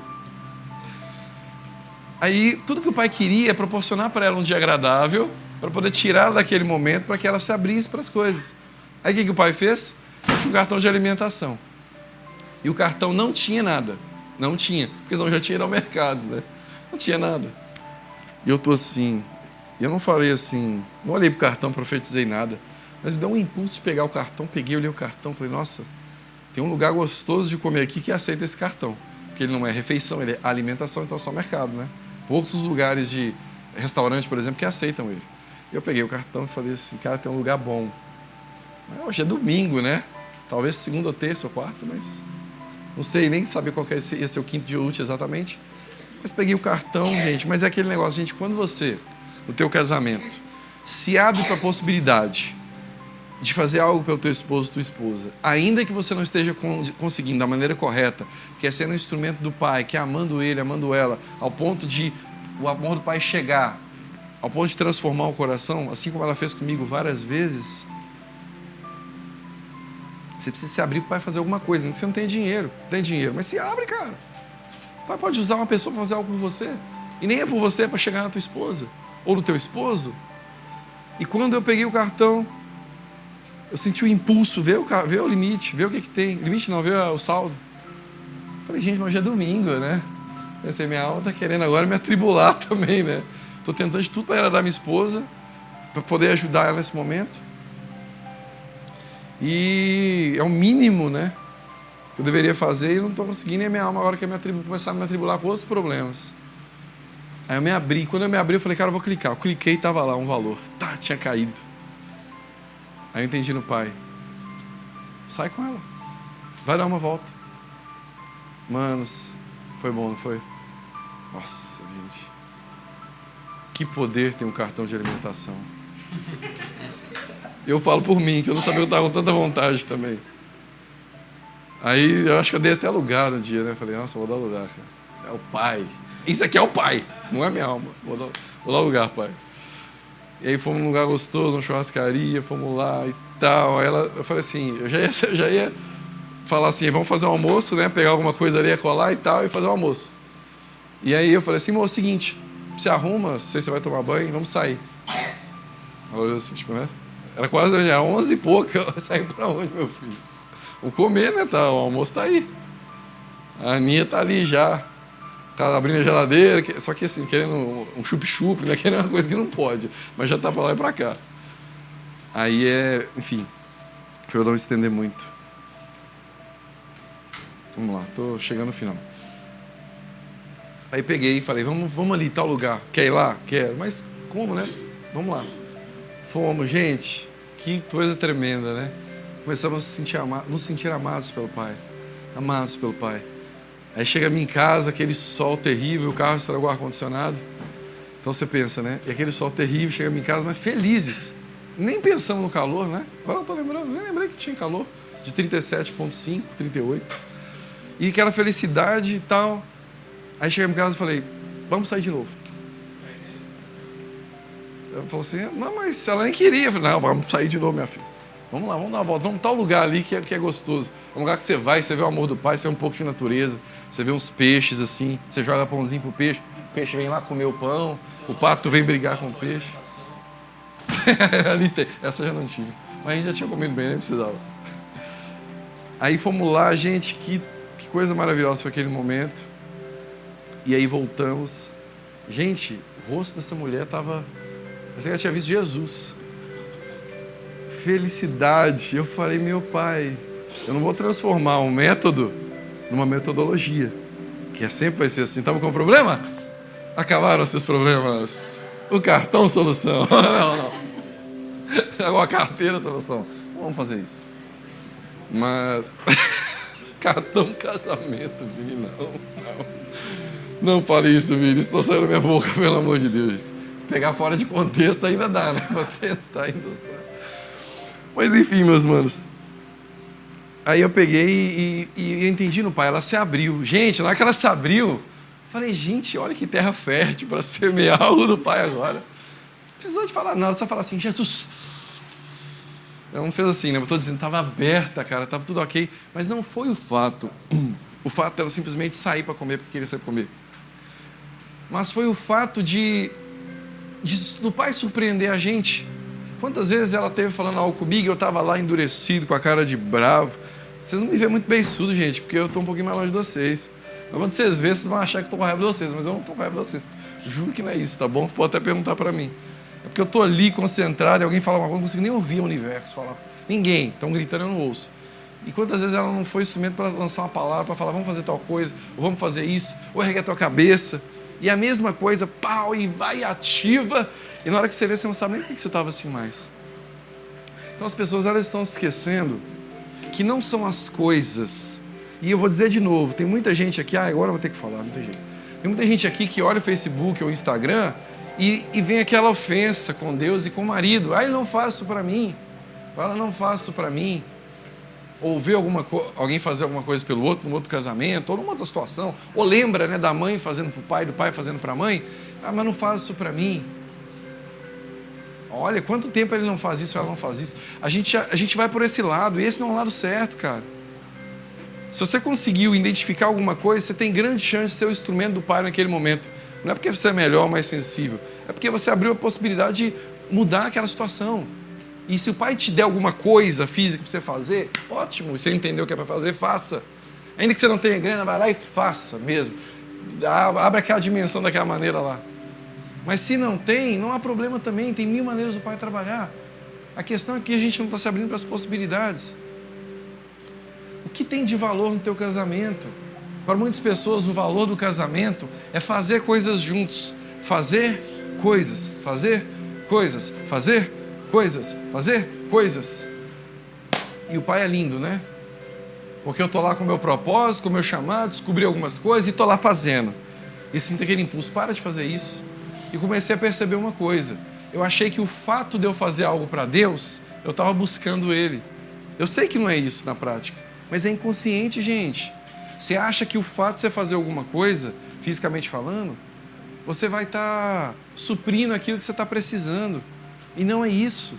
Aí, tudo que o pai queria é proporcionar para ela um dia agradável, para poder tirar ela daquele momento, para que ela se abrisse para as coisas. Aí, o que o pai fez? Um cartão de alimentação. E o cartão não tinha nada. Não tinha, porque senão já tinha ido ao mercado, né? Não tinha nada. E eu tô assim... Eu não falei assim... Não olhei pro cartão, profetizei nada. Mas me deu um impulso de pegar o cartão. Peguei, olhei o cartão, falei, nossa, tem um lugar gostoso de comer aqui que aceita esse cartão. Porque ele não é refeição, ele é alimentação, então é só mercado, né? Poucos os lugares de restaurante, por exemplo, que aceitam ele. Eu peguei o cartão e falei assim, cara, tem um lugar bom. Hoje é domingo, né? Talvez segunda ou terça ou quarta, mas não sei nem saber qual que ia ser o quinto dia útil exatamente. Mas peguei o cartão, gente. Mas é aquele negócio, gente, quando você, no teu casamento, se abre para a possibilidade de fazer algo pelo teu esposo, tua esposa, ainda que você não esteja conseguindo da maneira correta, que é sendo um instrumento do pai, que é amando ele, amando ela, ao ponto de o amor do pai chegar, ao ponto de transformar o coração, assim como ela fez comigo várias vezes, você precisa se abrir para o pai fazer alguma coisa. Você não tem dinheiro, mas se abre, cara. O pai pode usar uma pessoa para fazer algo por você, e nem é por você, é para chegar na tua esposa, ou no teu esposo. E quando eu peguei o cartão, eu senti o impulso, ver o limite, ver o que tem. Limite não, ver o saldo. Falei, gente, mas hoje é domingo, né? Pensei, minha alma está querendo agora me atribular também, né? Estou tentando de tudo para agradar minha esposa, para poder ajudar ela nesse momento. E é o mínimo, né? Que eu deveria fazer e não estou conseguindo. E a minha alma agora quer começar a me atribular com outros problemas. Aí eu me abri. Quando eu me abri, eu falei, cara, eu vou clicar. Eu cliquei e estava lá um valor. Tá, tinha caído. Aí eu entendi no pai. Sai com ela. Vai dar uma volta. Manos, foi bom, não foi? Nossa, gente. Que poder tem um cartão de alimentação. Eu falo por mim, que eu não sabia que eu estava com tanta vontade também. Aí eu acho que eu dei até lugar no dia, né? Falei, nossa, vou dar lugar, cara. É o pai. Isso aqui é o pai, não é minha alma. Vou dar lugar, pai. E aí fomos num lugar gostoso, uma churrascaria, fomos lá e tal. Aí eu falei assim, eu já ia falar assim, vamos fazer um almoço, né? Pegar alguma coisa ali, colar e tal, e fazer um almoço. E aí eu falei assim, moço, seguinte, se arruma, não sei se você vai tomar banho, vamos sair. Ela olhou assim, tipo, né? Era quase, era 11 e pouco, eu saí pra onde, meu filho? Vamos comer, né? Tá, o almoço tá aí. A Aninha tá ali já, tá abrindo a geladeira, só que assim, querendo um chup-chup, né? Querendo uma coisa que não pode, mas já tá pra lá e pra cá. Aí enfim, deixa eu não estender muito. Vamos lá, tô chegando no final. Aí peguei e falei, vamos ali, tal lugar. Quer ir lá? Quero. Mas como, né? Vamos lá. Fomos, gente, que coisa tremenda, né? Começamos a nos sentir amados pelo Pai. Amados pelo Pai. Aí chega em casa, aquele sol terrível, o carro estragou o ar-condicionado. Então você pensa, né? E aquele sol terrível, chega em casa, mas felizes. Nem pensamos no calor, né? Agora eu tô lembrando, nem lembrei que tinha calor. De 37,5, 38. E aquela felicidade e tal. Aí chegamos em casa e falei, vamos sair de novo. Eu falei assim, não, mas ela nem queria. Eu falei, não, vamos sair de novo, minha filha. Vamos lá, vamos dar uma volta. Vamos tal lugar ali que é gostoso. É um lugar que você vai, você vê o amor do Pai, você vê um pouco de natureza, você vê uns peixes assim, você joga pãozinho pro peixe, o peixe vem lá comer o pão, o pato vem brigar com o peixe. Ali tem. Essa eu já não tive. Mas a gente já tinha comido bem, nem precisava. Aí fomos lá, gente, que coisa maravilhosa foi aquele momento. E aí voltamos. Gente, o rosto dessa mulher estava... Parecia que ela tinha visto Jesus. Felicidade. Eu falei, meu Pai, eu não vou transformar um método numa metodologia. Que sempre vai ser assim. Estamos com um problema? Acabaram os seus problemas. O cartão, solução. Não. Agora a carteira, solução. Vamos fazer isso. Mas... cartão casamento, Vini, não. Não fale isso, Vini. Isso não saiu da minha boca, pelo amor de Deus. Pegar fora de contexto ainda dá, né? Pra tentar endossar. Mas enfim, meus manos. Aí eu peguei e eu entendi no Pai. Ela se abriu. Gente, na hora que ela se abriu, falei, gente, olha que terra fértil para semear algo do Pai agora. Não precisou de falar nada, só falar assim, Jesus. Ela não fez assim, né? Eu estou dizendo, estava aberta, cara, estava tudo ok. Mas não foi o fato. O fato dela simplesmente sair para comer porque queria sair para comer. Mas foi o fato do Pai surpreender a gente. Quantas vezes ela esteve falando algo comigo e eu estava lá endurecido, com a cara de bravo. Vocês não me veem muito beiçudo, gente, porque eu estou um pouquinho mais longe de vocês. Mas quando vocês verem, vocês vão achar que estou com raiva de vocês, mas eu não estou com raiva de vocês. Juro que não é isso, tá bom? Pode até perguntar para mim. É porque eu estou ali concentrado e alguém fala uma coisa, eu não consigo nem ouvir o universo falar. Ninguém, estão gritando, eu não ouço. E quantas vezes ela não foi instrumento para lançar uma palavra, para falar, vamos fazer tal coisa, ou vamos fazer isso, ou ergue a tua cabeça. E a mesma coisa, pau, e vai ativa. E na hora que você vê, você não sabe nem por que você estava assim mais. Então as pessoas, elas estão se esquecendo que não são as coisas. E eu vou dizer de novo, tem muita gente aqui, agora eu vou ter que falar, não tem jeito. Tem muita gente aqui que olha o Facebook ou o Instagram e vem aquela ofensa com Deus e com o marido. Ah, ele não faz isso para mim. Ela não faz isso para mim. Ou vê alguém fazer alguma coisa pelo outro, num outro casamento, ou numa outra situação. Ou lembra, né, da mãe fazendo para o pai, do pai fazendo para a mãe. Ah, mas não faz isso para mim. Olha, quanto tempo ele não faz isso, ela não faz isso. A gente vai por esse lado, e esse não é um lado certo, cara. Se você conseguiu identificar alguma coisa, você tem grande chance de ser o instrumento do Pai naquele momento. Não é porque você é melhor ou mais sensível, é porque você abriu a possibilidade de mudar aquela situação. E se o pai te der alguma coisa física para você fazer, ótimo. Se você entendeu o que é para fazer, faça. Ainda que você não tenha grana, vai lá e faça mesmo. Abre aquela dimensão daquela maneira lá. Mas se não tem, não há problema também. Tem 1000 maneiras do pai trabalhar. A questão é que a gente não está se abrindo para as possibilidades. O que tem de valor no teu casamento? Para muitas pessoas, o valor do casamento é fazer coisas juntos. Fazer coisas. Fazer coisas. Fazer coisas. Fazer coisas. E o pai é lindo, né? Porque eu estou lá com o meu propósito, com o meu chamado, descobri algumas coisas e estou lá fazendo. E sinto aquele impulso, para de fazer isso. E comecei a perceber uma coisa. Eu achei que o fato de eu fazer algo para Deus, eu estava buscando Ele. Eu sei que não é isso na prática, mas é inconsciente, gente. Você acha que o fato de você fazer alguma coisa, fisicamente falando, você vai estar suprindo aquilo que você está precisando. E não é isso.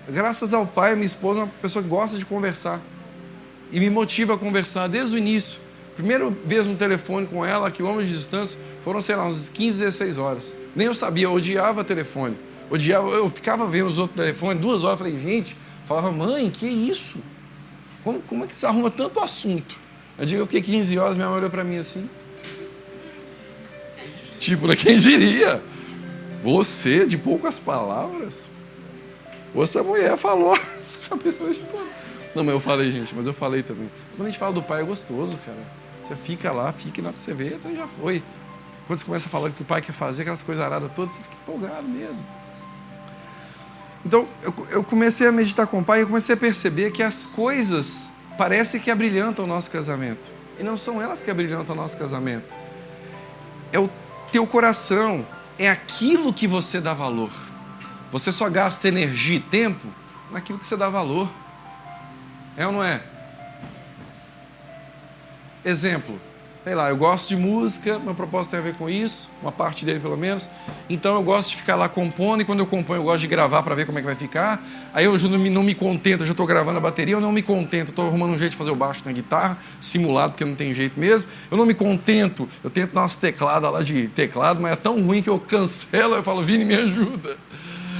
Graças ao pai, minha esposa é uma pessoa que gosta de conversar. E me motiva a conversar desde o início. Primeira vez no telefone com ela, a quilômetros de distância, foram, sei lá, uns 15, 16 horas. Nem eu sabia, eu odiava telefone. Eu ficava vendo os outros telefones, 2 horas, falei, gente, falava, mãe, que isso? Como é que você arruma tanto assunto? Eu fiquei 15 horas, minha mãe olhou pra mim assim. Tipo, né, quem diria? Você, de poucas palavras? Essa mulher falou. Não, mas eu falei, gente, mas eu falei também. Quando a gente fala do pai, é gostoso, cara. Você fica lá, fica e na hora que você vê, então já foi. Quando você começa a falar que o pai quer fazer aquelas coisas aradas todas, você fica empolgado mesmo. Então, eu comecei a meditar com o pai e eu comecei a perceber que as coisas parecem que abrilhantam o nosso casamento. E não são elas que abrilhantam o nosso casamento. É o teu coração, é aquilo que você dá valor. Você só gasta energia e tempo naquilo que você dá valor. É ou não é? Exemplo, sei lá, eu gosto de música, meu propósito tem a ver com isso, uma parte dele pelo menos, então eu gosto de ficar lá compondo, e quando eu componho eu gosto de gravar para ver como é que vai ficar, aí eu não me contento, eu já estou gravando a bateria, eu não me contento, estou arrumando um jeito de fazer o baixo na guitarra, simulado, porque não tem jeito mesmo, eu não me contento, eu tento dar umas tecladas lá de teclado, mas é tão ruim que eu cancelo, eu falo, Vini, me ajuda.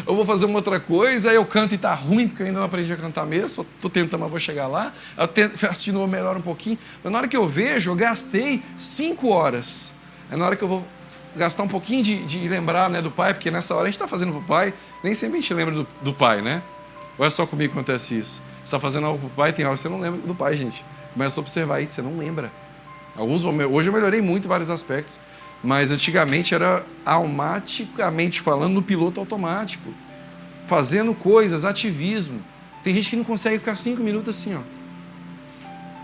Eu vou fazer uma outra coisa, aí eu canto e tá ruim, porque eu ainda não aprendi a cantar mesmo, só tô tentando, mas vou chegar lá. Eu tento assistir de novo, melhor um pouquinho. Mas na hora que eu vejo, eu gastei 5 horas. É na hora que eu vou gastar um pouquinho de lembrar, né, do pai, porque nessa hora a gente tá fazendo pro pai, nem sempre a gente lembra do pai, né? Ou é só comigo que acontece isso? Você tá fazendo algo pro pai, tem hora que você não lembra do pai, gente. Começa a observar isso, você não lembra. Hoje eu melhorei muito em vários aspectos. Mas antigamente era automaticamente falando no piloto automático. Fazendo coisas, ativismo. Tem gente que não consegue ficar 5 minutos assim, ó.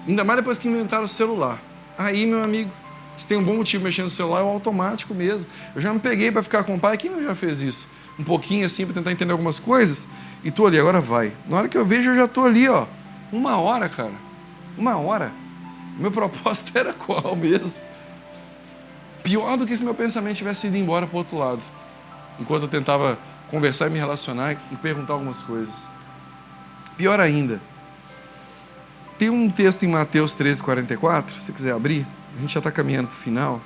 Ainda mais depois que inventaram o celular. Aí, meu amigo, se tem um bom motivo mexendo no celular, é o automático mesmo. Eu já me peguei para ficar com o pai, quem não já fez isso? Um pouquinho assim, para tentar entender algumas coisas, e tô ali, agora vai. Na hora que eu vejo, eu já tô ali, ó. 1 hora, cara. 1 hora. Meu propósito era qual mesmo? Pior do que se meu pensamento tivesse ido embora para o outro lado. Enquanto eu tentava conversar e me relacionar e perguntar algumas coisas. Pior ainda. Tem um texto em Mateus 13:44, se você quiser abrir. A gente já está caminhando para o final.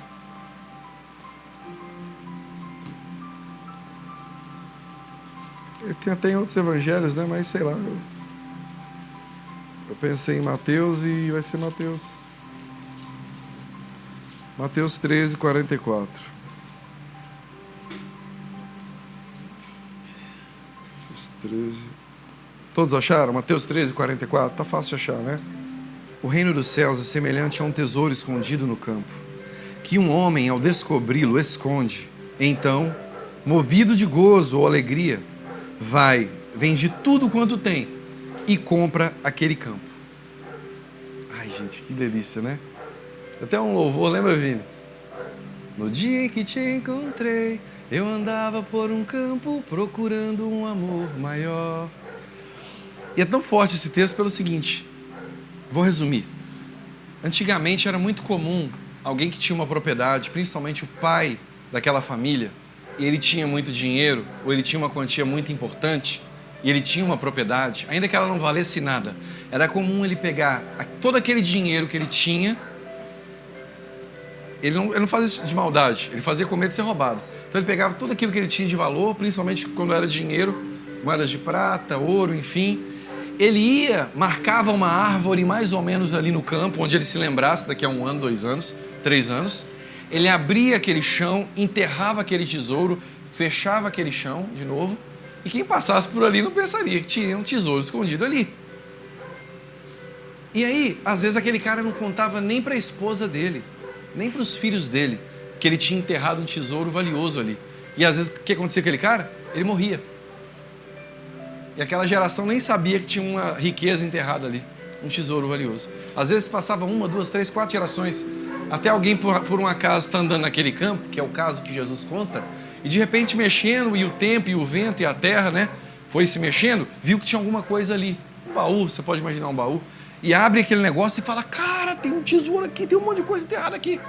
Tem até em outros evangelhos, né? Mas sei lá. Eu pensei em Mateus e vai ser Mateus 13:44. Todos acharam? Mateus 13:44. Tá fácil de achar, né? O reino dos céus é semelhante a um tesouro escondido no campo, que um homem, ao descobri-lo, esconde. Então, movido de gozo ou alegria, vai, vende tudo quanto tem e compra aquele campo. Ai, gente, que delícia, né? Até um louvor, lembra, Vini? No dia em que te encontrei, eu andava por um campo procurando um amor maior. E é tão forte esse texto pelo seguinte, vou resumir. Antigamente era muito comum alguém que tinha uma propriedade, principalmente o pai daquela família, e ele tinha muito dinheiro, ou ele tinha uma quantia muito importante, e ele tinha uma propriedade, ainda que ela não valesse nada, era comum ele pegar todo aquele dinheiro que ele tinha. Ele não fazia isso de maldade, ele fazia com medo de ser roubado. Então ele pegava tudo aquilo que ele tinha de valor, principalmente quando era dinheiro, moedas de prata, ouro, enfim. Ele ia, marcava uma árvore mais ou menos ali no campo, onde ele se lembrasse daqui a 1 ano, 2 anos, 3 anos. Ele abria aquele chão, enterrava aquele tesouro, fechava aquele chão de novo, e quem passasse por ali não pensaria que tinha um tesouro escondido ali. E aí, às vezes aquele cara não contava nem para a esposa dele, nem para os filhos dele, que ele tinha enterrado um tesouro valioso ali. E às vezes, o que acontecia com aquele cara? Ele morria. E aquela geração nem sabia que tinha uma riqueza enterrada ali, um tesouro valioso. Às vezes passava 1, 2, 3, 4 gerações, até alguém por um acaso está andando naquele campo, que é o caso que Jesus conta, e de repente mexendo, e o tempo, e o vento, e a terra, né, foi se mexendo, viu que tinha alguma coisa ali, um baú, você pode imaginar um baú, e abre aquele negócio e fala, cara, tem um tesouro aqui, tem um monte de coisa enterrada aqui.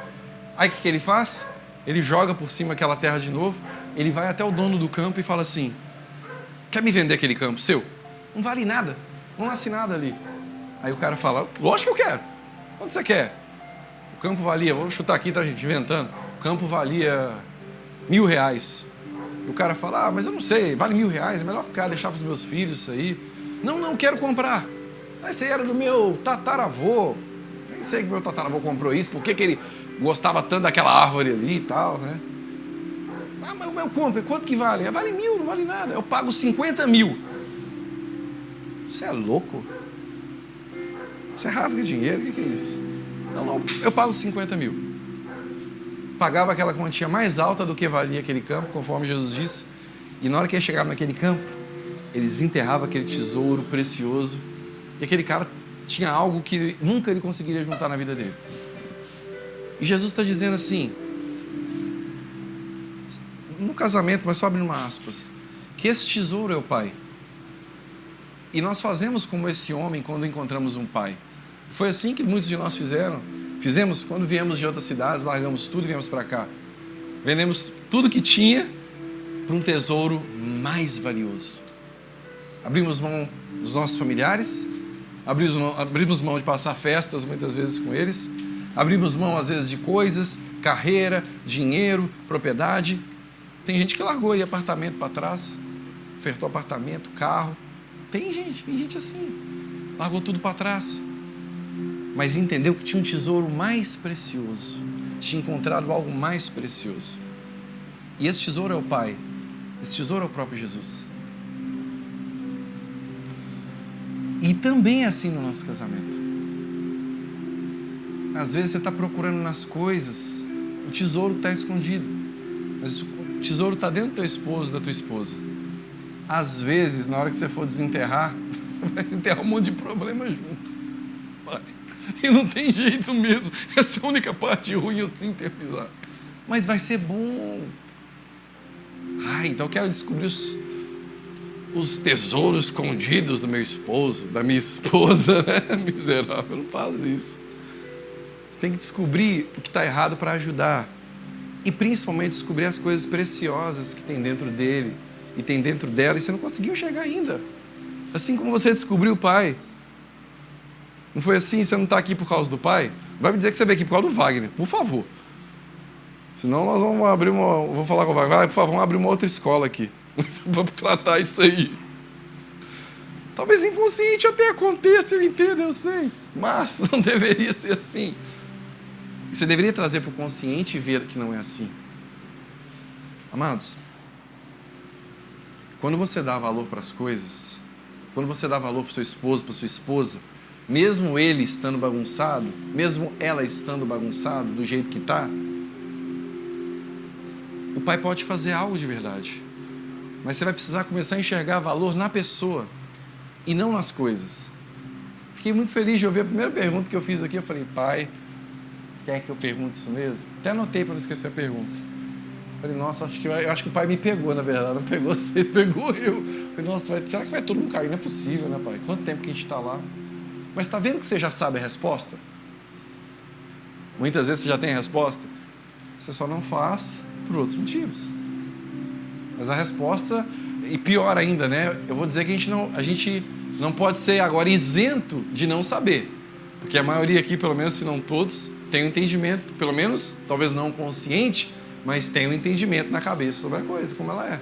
Aí o que ele faz? Ele joga por cima aquela terra de novo, ele vai até o dono do campo e fala assim, quer me vender aquele campo seu? Não vale nada, não nasce nada ali. Aí o cara fala, lógico que eu quero, quanto você quer? O campo valia, vamos chutar aqui, tá gente, inventando, o campo valia R$1.000. E o cara fala, mas eu não sei, vale R$1.000, é melhor ficar, deixar para os meus filhos isso aí. Não, quero comprar. Esse aí era do meu tataravô, nem sei que meu tataravô comprou isso, por que ele gostava tanto daquela árvore ali e tal, né? Ah, mas eu compro, quanto que vale? Vale 1.000, não vale nada, eu pago 50 mil. Você é louco? Você rasga dinheiro, o que é isso? Não, eu pago 50 mil. Pagava aquela quantia mais alta do que valia aquele campo, conforme Jesus disse, e na hora que ele chegava naquele campo, eles enterravam aquele tesouro precioso, e aquele cara tinha algo que nunca ele conseguiria juntar na vida dele. E Jesus está dizendo assim, no casamento, mas só abrindo uma aspas, que esse tesouro é o Pai. E nós fazemos como esse homem quando encontramos um pai. Foi assim que muitos de nós fizemos quando viemos de outras cidades, largamos tudo e viemos para cá. Vendemos tudo que tinha para um tesouro mais valioso. Abrimos mão dos nossos familiares, abrimos mão de passar festas muitas vezes com eles, abrimos mão às vezes de coisas, carreira, dinheiro, propriedade. Tem gente que largou aí apartamento para trás, ofertou apartamento, carro. Tem gente assim, largou tudo para trás, mas entendeu que tinha um tesouro mais precioso, tinha encontrado algo mais precioso. E esse tesouro é o Pai, esse tesouro é o próprio Jesus. E também é assim no nosso casamento. Às vezes você está procurando nas coisas o tesouro que está escondido, mas o tesouro está dentro do teu esposo, da tua esposa. Às vezes, na hora que você for desenterrar, você vai desenterrar um monte de problema junto. E não tem jeito mesmo. Essa é a única parte ruim, eu sinto pisar. Mas vai ser bom. Então eu quero descobrir os tesouros escondidos do meu esposo, da minha esposa, né? Miserável, não faz isso. Você tem que descobrir o que está errado para ajudar. E principalmente descobrir as coisas preciosas que tem dentro dele e tem dentro dela, e você não conseguiu chegar ainda. Assim como você descobriu o Pai. Não foi assim? Você não está aqui por causa do Pai? Vai me dizer que você veio aqui por causa do Wagner, por favor. Senão nós vamos abrir vou falar com o Wagner, por favor, vamos abrir uma outra escola aqui. Vamos tratar isso aí. Talvez inconsciente até aconteça, eu entendo, eu sei. Mas não deveria ser assim. Você deveria trazer para o consciente e ver que não é assim. Amados, quando você dá valor para as coisas, quando você dá valor para o seu esposo, para sua esposa, mesmo ele estando bagunçado, mesmo ela estando bagunçado do jeito que está, o Pai pode fazer algo de verdade. Mas você vai precisar começar a enxergar valor na pessoa e não nas coisas. Fiquei muito feliz de ouvir a primeira pergunta que eu fiz aqui. Eu falei, Pai, quer que eu pergunte isso mesmo? Até anotei para não esquecer a pergunta. Falei, nossa, eu acho que o Pai me pegou, na verdade. Não pegou vocês, pegou eu. Falei, nossa, será que vai todo mundo cair? Não é possível, né, Pai? Quanto tempo que a gente está lá? Mas está vendo que você já sabe a resposta? Muitas vezes você já tem a resposta. Você só não faz por outros motivos. Mas a resposta, e pior ainda, né? Eu vou dizer que a gente não pode ser agora isento de não saber. Porque a maioria aqui, pelo menos, se não todos, tem um entendimento, pelo menos, talvez não consciente, mas tem um entendimento na cabeça sobre a coisa, como ela é.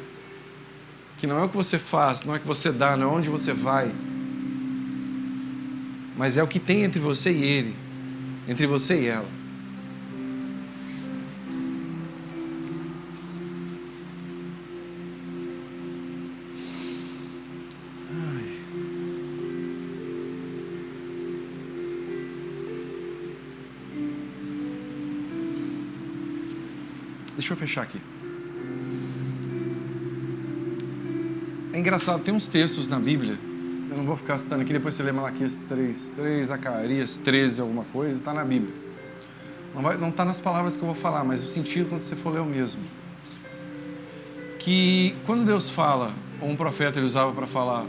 que não é o que você faz, não é o que você dá, não é onde você vai, mas é o que tem entre você e Ele, entre você e ela. Deixa eu fechar aqui. É engraçado, tem uns textos na Bíblia, eu não vou ficar citando aqui, depois você lê Malaquias 3, Zacarias 13, alguma coisa, está na Bíblia. Não está nas palavras que eu vou falar, mas o sentido quando você for ler o mesmo. Que quando Deus fala, ou um profeta ele usava para falar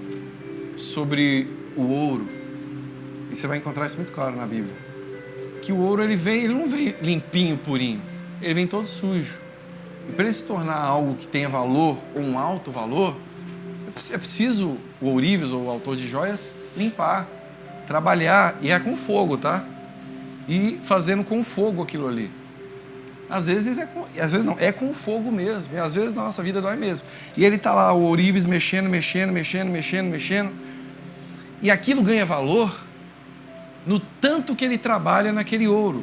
sobre o ouro, e você vai encontrar isso muito claro na Bíblia, que o ouro ele não vem limpinho, purinho, ele vem todo sujo. E para ele se tornar algo que tenha valor, ou um alto valor, é preciso o ourives ou o autor de joias limpar, trabalhar, e é com fogo, tá? E fazendo com fogo aquilo ali. Às vezes não, é com fogo mesmo, e às vezes na nossa vida dói mesmo. E ele tá lá, o ourives mexendo, e aquilo ganha valor no tanto que ele trabalha naquele ouro.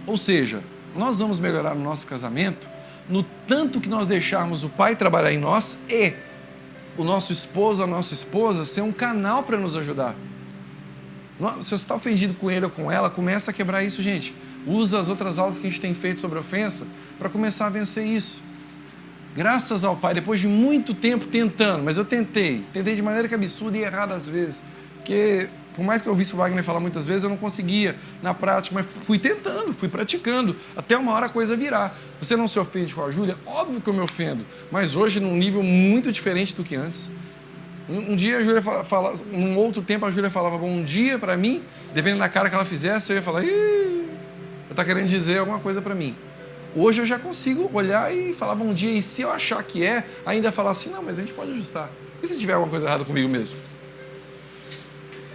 Ou seja, nós vamos melhorar no nosso casamento no tanto que nós deixarmos o Pai trabalhar em nós e o nosso esposo, a nossa esposa, ser um canal para nos ajudar. Se você está ofendido com ele ou com ela, começa a quebrar isso, gente. Usa as outras aulas que a gente tem feito sobre ofensa para começar a vencer isso. Graças ao Pai, depois de muito tempo tentando, mas eu tentei de maneira que absurda e errada às vezes, porque por mais que eu ouvisse o Wagner falar muitas vezes, eu não conseguia na prática, mas fui tentando, fui praticando, até uma hora a coisa virar. Você não se ofende com a Júlia? Óbvio que eu me ofendo, mas hoje num nível muito diferente do que antes. Um dia a Júlia fala, num outro tempo a Júlia falava bom dia pra mim, dependendo da cara que ela fizesse, eu ia falar, ih, tá querendo dizer alguma coisa pra mim. Hoje eu já consigo olhar e falar bom dia, e se eu achar que ainda falar assim, não, mas a gente pode ajustar. E se tiver alguma coisa errada comigo mesmo?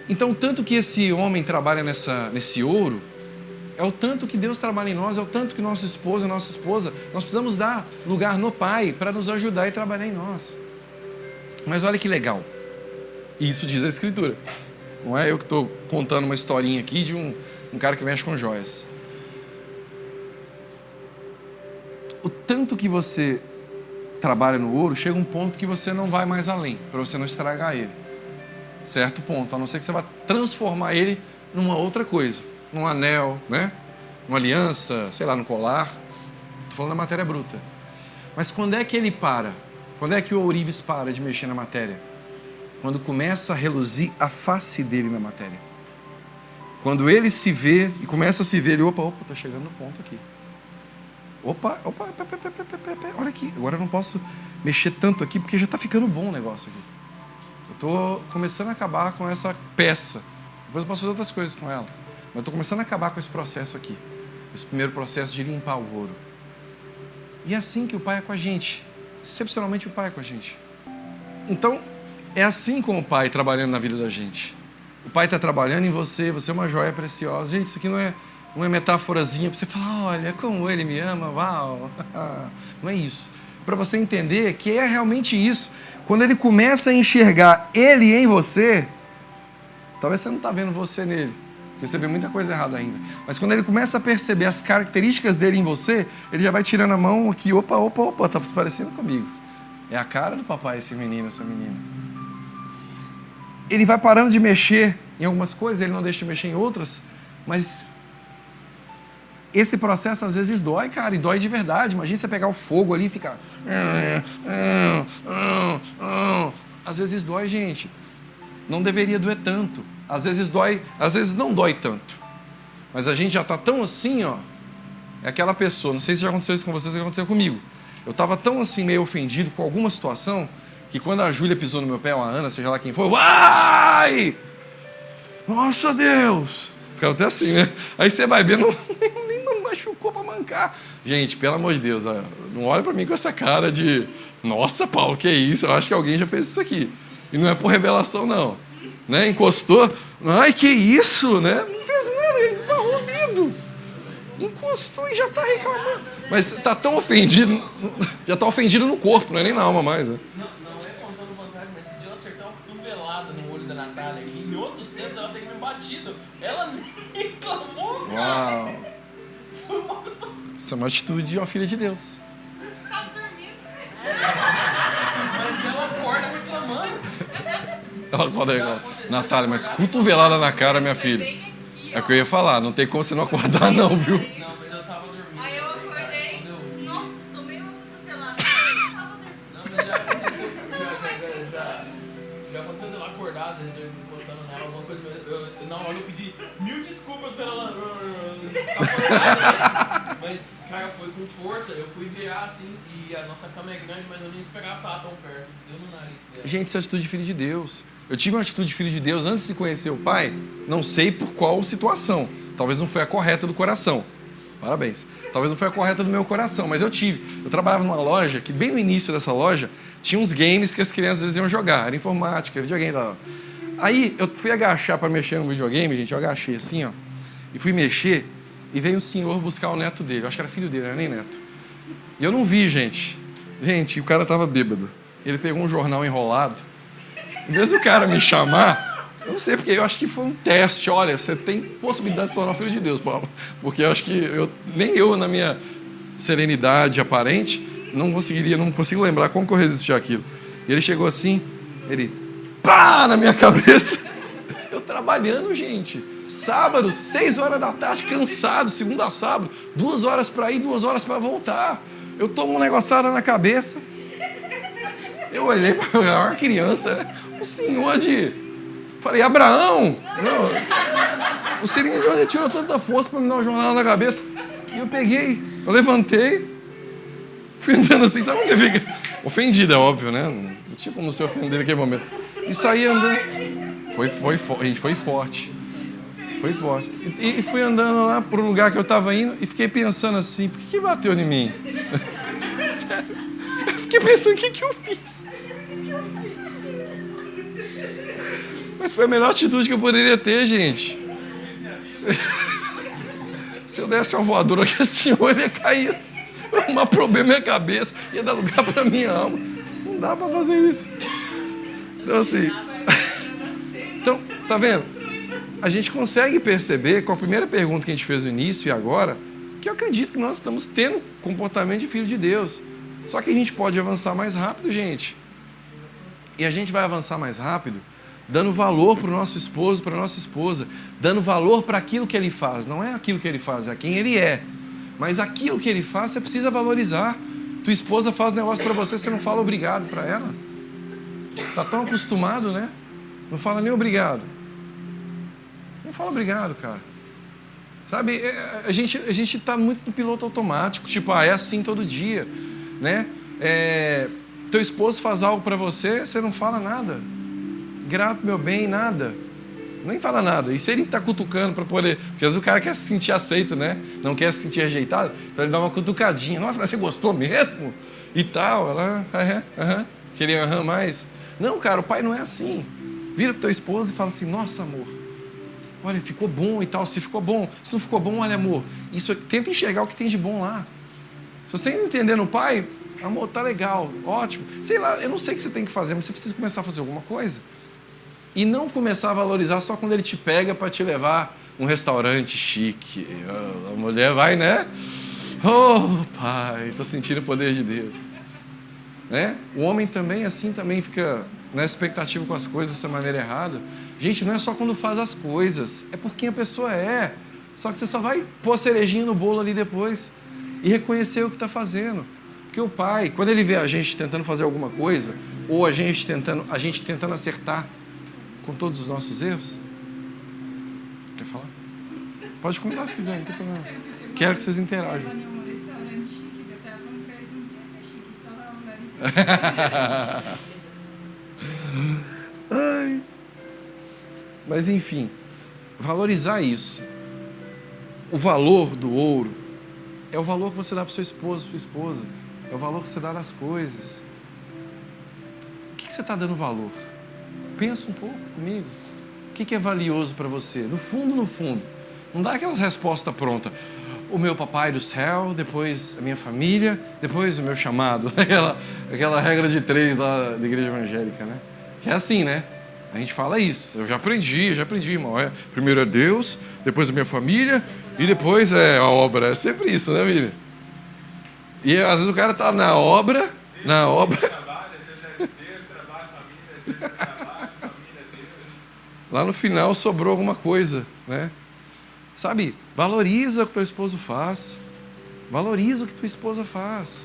Então, tanto que esse homem trabalha nesse ouro, é o tanto que Deus trabalha em nós, é o tanto que nossa esposa, nós precisamos dar lugar no Pai para nos ajudar e trabalhar em nós. Mas olha que legal, isso diz a Escritura. Não é eu que estou contando uma historinha aqui de um cara que mexe com joias. O tanto que você trabalha no ouro, chega um ponto que você não vai mais além, para você não estragar ele. Certo ponto, a não ser que você vá transformar ele numa outra coisa, num anel, né? Numa aliança, sei lá, num colar. Estou falando da matéria bruta. Mas quando é que ele para? Quando é que o ourives para de mexer na matéria? Quando começa a reluzir a face dele na matéria. Quando ele se vê e começa a se ver, ele, opa, estou chegando no ponto aqui. Opa, olha aqui, agora eu não posso mexer tanto aqui porque já está ficando bom o negócio aqui. Eu estou começando a acabar com essa peça. Depois eu posso fazer outras coisas com ela. Mas eu estou começando a acabar com esse processo aqui. Esse primeiro processo de limpar o ouro. E é assim que o Pai é com a gente. Excepcionalmente o Pai é com a gente. Então, é assim como o Pai trabalhando na vida da gente. O Pai está trabalhando em você, você é uma joia preciosa. Gente, isso aqui não é uma metáforazinha para você falar, olha, como Ele me ama, uau. Não é isso. Para você entender que é realmente isso. Quando Ele começa a enxergar Ele em você, talvez você não está vendo você nele, porque você vê muita coisa errada ainda. Mas quando Ele começa a perceber as características dele em você, Ele já vai tirando a mão aqui, opa, está se parecendo comigo. É a cara do papai esse menino, essa menina. Ele vai parando de mexer em algumas coisas, Ele não deixa de mexer em outras, mas esse processo às vezes dói, cara, e dói de verdade. Imagina você pegar o fogo ali e ficar... Às vezes dói, gente. Não deveria doer tanto. Às vezes dói, às vezes não dói tanto. Mas a gente já está tão assim, ó. É aquela pessoa, não sei se já aconteceu isso com vocês, já aconteceu comigo. Eu estava tão assim, meio ofendido com alguma situação, que quando a Júlia pisou no meu pé, ou a Ana, seja lá quem for, ai! Nossa Deus! Ficava até assim, né? Aí você vai ver, nem machucou para mancar. Gente, pelo amor de Deus, não olha para mim com essa cara de nossa, Paulo, que isso? Eu acho que alguém já fez isso aqui. E não é por revelação, não. Né? Encostou, ai, que isso, né? Não fez nada, ele esbarrou o dedo. Encostou e já está reclamando. Mas está tão ofendido, já está ofendido no corpo, não é nem na alma mais. Né? Não, Natália, que em outros tempos ela teria me batido. Ela nem reclamou, cara. Uau! Isso é uma atitude de uma filha de Deus. Tá dormindo. Mas ela acorda reclamando. Ela acorda, Natália, mas cotovelada na cara, minha filha. Bem aqui, É o que eu ia falar, não tem como você não acordar não, viu? Não, mas eu tava dormindo. Aí eu acordei. Quando eu vi. Nossa, tomei uma cotovelada. Eu tava dormindo. Não, mas já aconteceu. Já aconteceu dela acordar, às vezes eu encostando nela, alguma coisa. Na hora eu pedi 1000 desculpas pra ela ficar acordada, né? Mas, cara, foi com força. Eu fui virar assim e a nossa cama é grande, mas eu nem esperava estar tão perto. Deu no nariz dela. Gente, isso é atitude de filho de Deus. Eu tive uma atitude de filho de Deus antes de conhecer o Pai, não sei por qual situação. Talvez não foi a correta do coração. Parabéns. Talvez não foi a correta do meu coração, mas eu tive. Eu trabalhava numa loja que bem no início dessa loja tinha uns games que as crianças às vezes iam jogar. Era informática, videogame lá. Aí eu fui agachar para mexer no videogame, gente. Eu agachei assim, ó. E fui mexer e veio um senhor buscar o neto dele. Eu acho que era filho dele, não era nem neto. E eu não vi, gente. Gente, o cara tava bêbado. Ele pegou um jornal enrolado. Em vez do cara me chamar, eu não sei, porque eu acho que foi um teste. Olha, você tem possibilidade de se tornar filho de Deus, Paulo. Porque eu acho que nem eu, na minha serenidade aparente, não consigo lembrar como que eu resisti àquilo. E ele chegou assim, ele, pá, na minha cabeça. Eu trabalhando, gente. Sábado, 6 horas da tarde, cansado, segunda a sábado, 2 horas para ir, 2 horas para voltar. Eu tomo um negoçada na cabeça. Eu olhei para uma criança, né? Um senhor de... Falei, Abraão! Não. O serinho de onde tirou tanta força para me dar uma jornada na cabeça. E eu peguei, eu levantei, fui andando assim, sabe quando você fica... Ofendido, é óbvio, né? Não tinha como se ofender naquele momento. E saí andando. Gente, foi forte. Foi forte. E fui andando lá pro lugar que eu tava indo e fiquei pensando assim, por que bateu em mim? Sério. Eu fiquei pensando, o que eu fiz? Mas foi a melhor atitude que eu poderia ter, gente. Se eu desse uma voadora que assim, ele ia cair. Ia arrumar problema na minha cabeça, ia dar lugar pra minha alma. Não dá pra fazer isso. Então, assim... Então, tá vendo? A gente consegue perceber, com a primeira pergunta que a gente fez no início e agora, que eu acredito que nós estamos tendo comportamento de filho de Deus. Só que a gente pode avançar mais rápido, gente. E a gente vai avançar mais rápido dando valor para o nosso esposo, para a nossa esposa, dando valor para aquilo que ele faz. Não é aquilo que ele faz, é quem ele é. Mas aquilo que ele faz, você precisa valorizar. Tua esposa faz negócio para você, você não fala obrigado para ela. Tá tão acostumado, né? Não fala nem obrigado. Não fala obrigado, cara. Sabe, a gente tá muito no piloto automático. Tipo, é assim todo dia, né? Teu esposo faz algo para você, você não fala nada. Grato, meu bem, nada. Nem fala nada. E se ele tá cutucando para poder... Porque às vezes o cara quer se sentir aceito, né? Não quer se sentir rejeitado. Então ele dá uma cutucadinha. Nossa, mas você gostou mesmo? E tal. Ela, queria mais. Não, cara, o pai não é assim. Vira pro teu esposo e fala assim, nossa, amor, olha, ficou bom e tal. Se ficou bom, se não ficou bom, olha, amor, isso, tenta enxergar o que tem de bom lá. Se você não entender no pai, amor, tá legal, ótimo. Sei lá, eu não sei o que você tem que fazer, mas você precisa começar a fazer alguma coisa. E não começar a valorizar só quando ele te pega para te levar um restaurante chique. A mulher vai, né? Oh, pai, tô sentindo o poder de Deus. Né? O homem também, assim, também fica na expectativa com as coisas dessa maneira errada. Gente, não é só quando faz as coisas, é por quem a pessoa é. Só que você só vai pôr a cerejinha no bolo ali depois e reconhecer o que está fazendo. Porque o pai, quando ele vê a gente tentando fazer alguma coisa, ou a gente tentando acertar com todos os nossos erros... Quer falar? Pode contar se quiser, não tem problema. Quero que vocês interajam. Ai. Mas enfim, valorizar isso. O valor do ouro é o valor que você dá para o seu esposo, sua esposa. É o valor que você dá nas coisas. O que você está dando valor? Pensa um pouco comigo. O que é valioso para você? No fundo, não dá aquela resposta pronta. O meu papai do céu, depois a minha família, depois o meu chamado. Aquela regra de 3 lá da igreja evangélica, né? Que é assim, né? A gente fala isso. Eu já aprendi, irmão. Primeiro é Deus, depois a minha família e depois é a obra. É sempre isso, né, Miriam? E às vezes o cara tá na obra. Lá no final sobrou alguma coisa, né? Sabe, valoriza o que teu esposo faz. Valoriza o que tua esposa faz.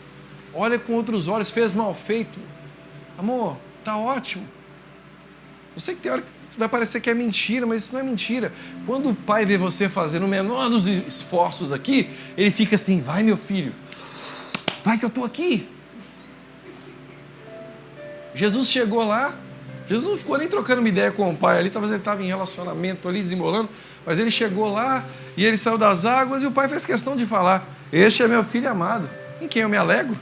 Olha com outros olhos, fez mal feito. Amor, tá ótimo. Eu sei que tem hora que vai parecer que é mentira, mas isso não é mentira. Quando o pai vê você fazendo o menor dos esforços aqui, ele fica assim, vai meu filho, vai que eu estou aqui. Jesus chegou lá, Jesus não ficou nem trocando uma ideia com o pai ali, talvez ele estava em relacionamento ali, desembolando, mas ele chegou lá e ele saiu das águas e o pai fez questão de falar, este é meu filho amado, em quem eu me alegro.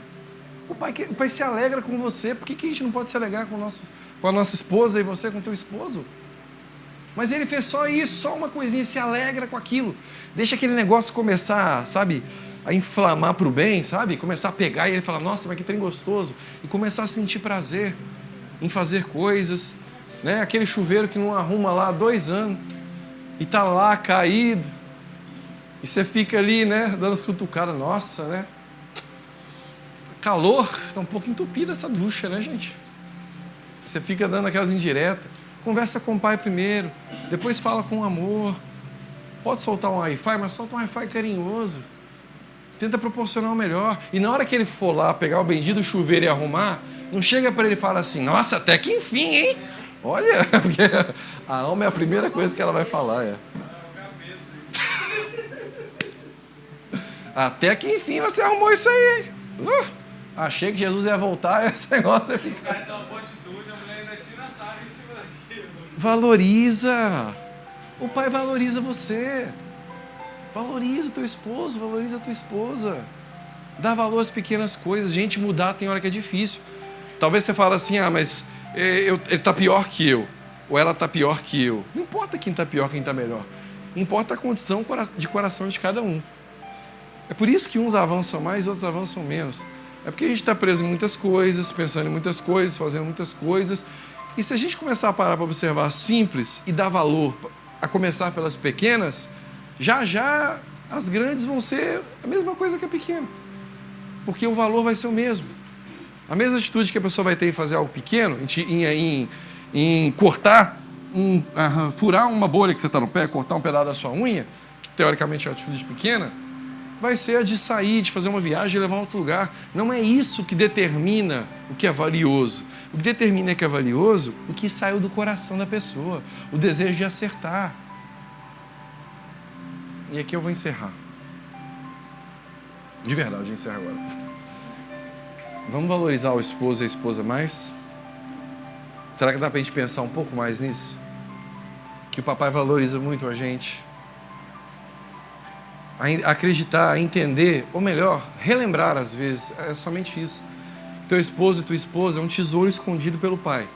O pai se alegra com você, por que a gente não pode se alegrar com a nossa esposa e você com o teu esposo? Mas ele fez só isso, só uma coisinha, se alegra com aquilo. Deixa aquele negócio começar, sabe, a inflamar para o bem, sabe? Começar a pegar e ele falar, nossa, mas que trem gostoso. E começar a sentir prazer em fazer coisas, né? Aquele chuveiro que não arruma lá há 2 anos e tá lá caído. E você fica ali, né, dando as cutucadas, nossa, né? Calor, tá um pouco entupida essa ducha, né, gente? Você fica dando aquelas indiretas. Conversa com o pai primeiro, depois fala com amor. Pode soltar um Wi-Fi, mas solta um Wi-Fi carinhoso. Tenta proporcionar o melhor. E na hora que ele for lá pegar o bendito chuveiro e arrumar, não chega para ele e fala assim, nossa, até que enfim, hein? Olha, porque a alma é a primeira coisa que ela vai falar. Até que enfim você arrumou isso aí, hein? Achei que Jesus ia voltar, esse negócio ia ficar. Vai dar uma atitude, a mulher ainda tira a sarra em cima daquilo. Valoriza. O pai valoriza você. Valoriza o teu esposo, valoriza a tua esposa. Dá valor às pequenas coisas. Gente, mudar tem hora que é difícil. Talvez você fale assim, mas ele está pior que eu. Ou ela está pior que eu. Não importa quem está pior, quem está melhor. Importa a condição de coração de cada um. É por isso que uns avançam mais, outros avançam menos. É porque a gente está preso em muitas coisas, pensando em muitas coisas, fazendo muitas coisas. E se a gente começar a parar para observar simples e dar valor, a começar pelas pequenas, já as grandes vão ser a mesma coisa que a pequena. Porque o valor vai ser o mesmo. A mesma atitude que a pessoa vai ter em fazer algo pequeno, em cortar, furar uma bolha que você está no pé, cortar um pedaço da sua unha, que teoricamente é uma atitude pequena, vai ser a de sair, de fazer uma viagem e levar a outro lugar. Não é isso que determina o que é valioso. O que determina que é valioso, o que saiu do coração da pessoa, o desejo de acertar. E aqui eu vou encerrar. De verdade, eu encerro agora. Vamos valorizar o esposo e a esposa mais? Será que dá pra gente pensar um pouco mais nisso? Que o papai valoriza muito a gente. Acreditar, entender, ou melhor, relembrar às vezes, é somente isso. Teu esposo e tua esposa é um tesouro escondido pelo pai,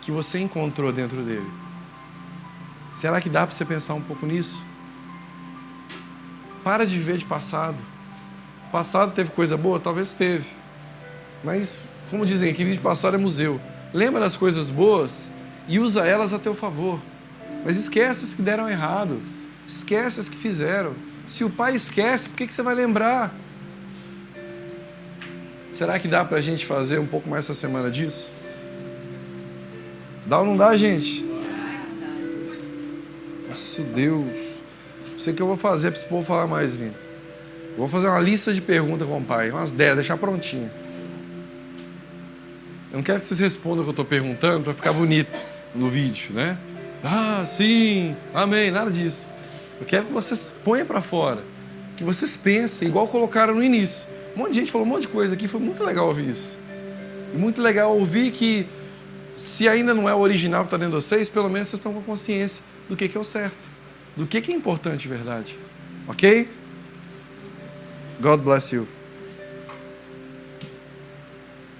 que você encontrou dentro dele. Será que dá para você pensar um pouco nisso? Para de viver de passado. O passado teve coisa boa? Talvez teve. Mas, como dizem aqui, viver de passado é museu. Lembra das coisas boas e usa elas a teu favor. Mas esquece as que deram errado. Esquece as que fizeram. Se o pai esquece, por que você vai lembrar? Será que dá pra gente fazer um pouco mais essa semana disso? Dá ou não dá, gente? Nossa, Deus. Não sei o que eu vou fazer para esse povo falar mais, Vini. Vou fazer uma lista de perguntas com o pai, umas 10, deixar prontinha. Eu não quero que vocês respondam o que eu estou perguntando para ficar bonito no vídeo, né? Ah, sim, amém, nada disso. Eu quero que vocês ponham para fora, que vocês pensem, igual colocaram no início. Um monte de gente falou um monte de coisa aqui, foi muito legal ouvir isso. E muito legal ouvir que, se ainda não é o original que está dentro de vocês, pelo menos vocês estão com consciência do que é o certo, do que é importante de verdade. Ok? God bless you.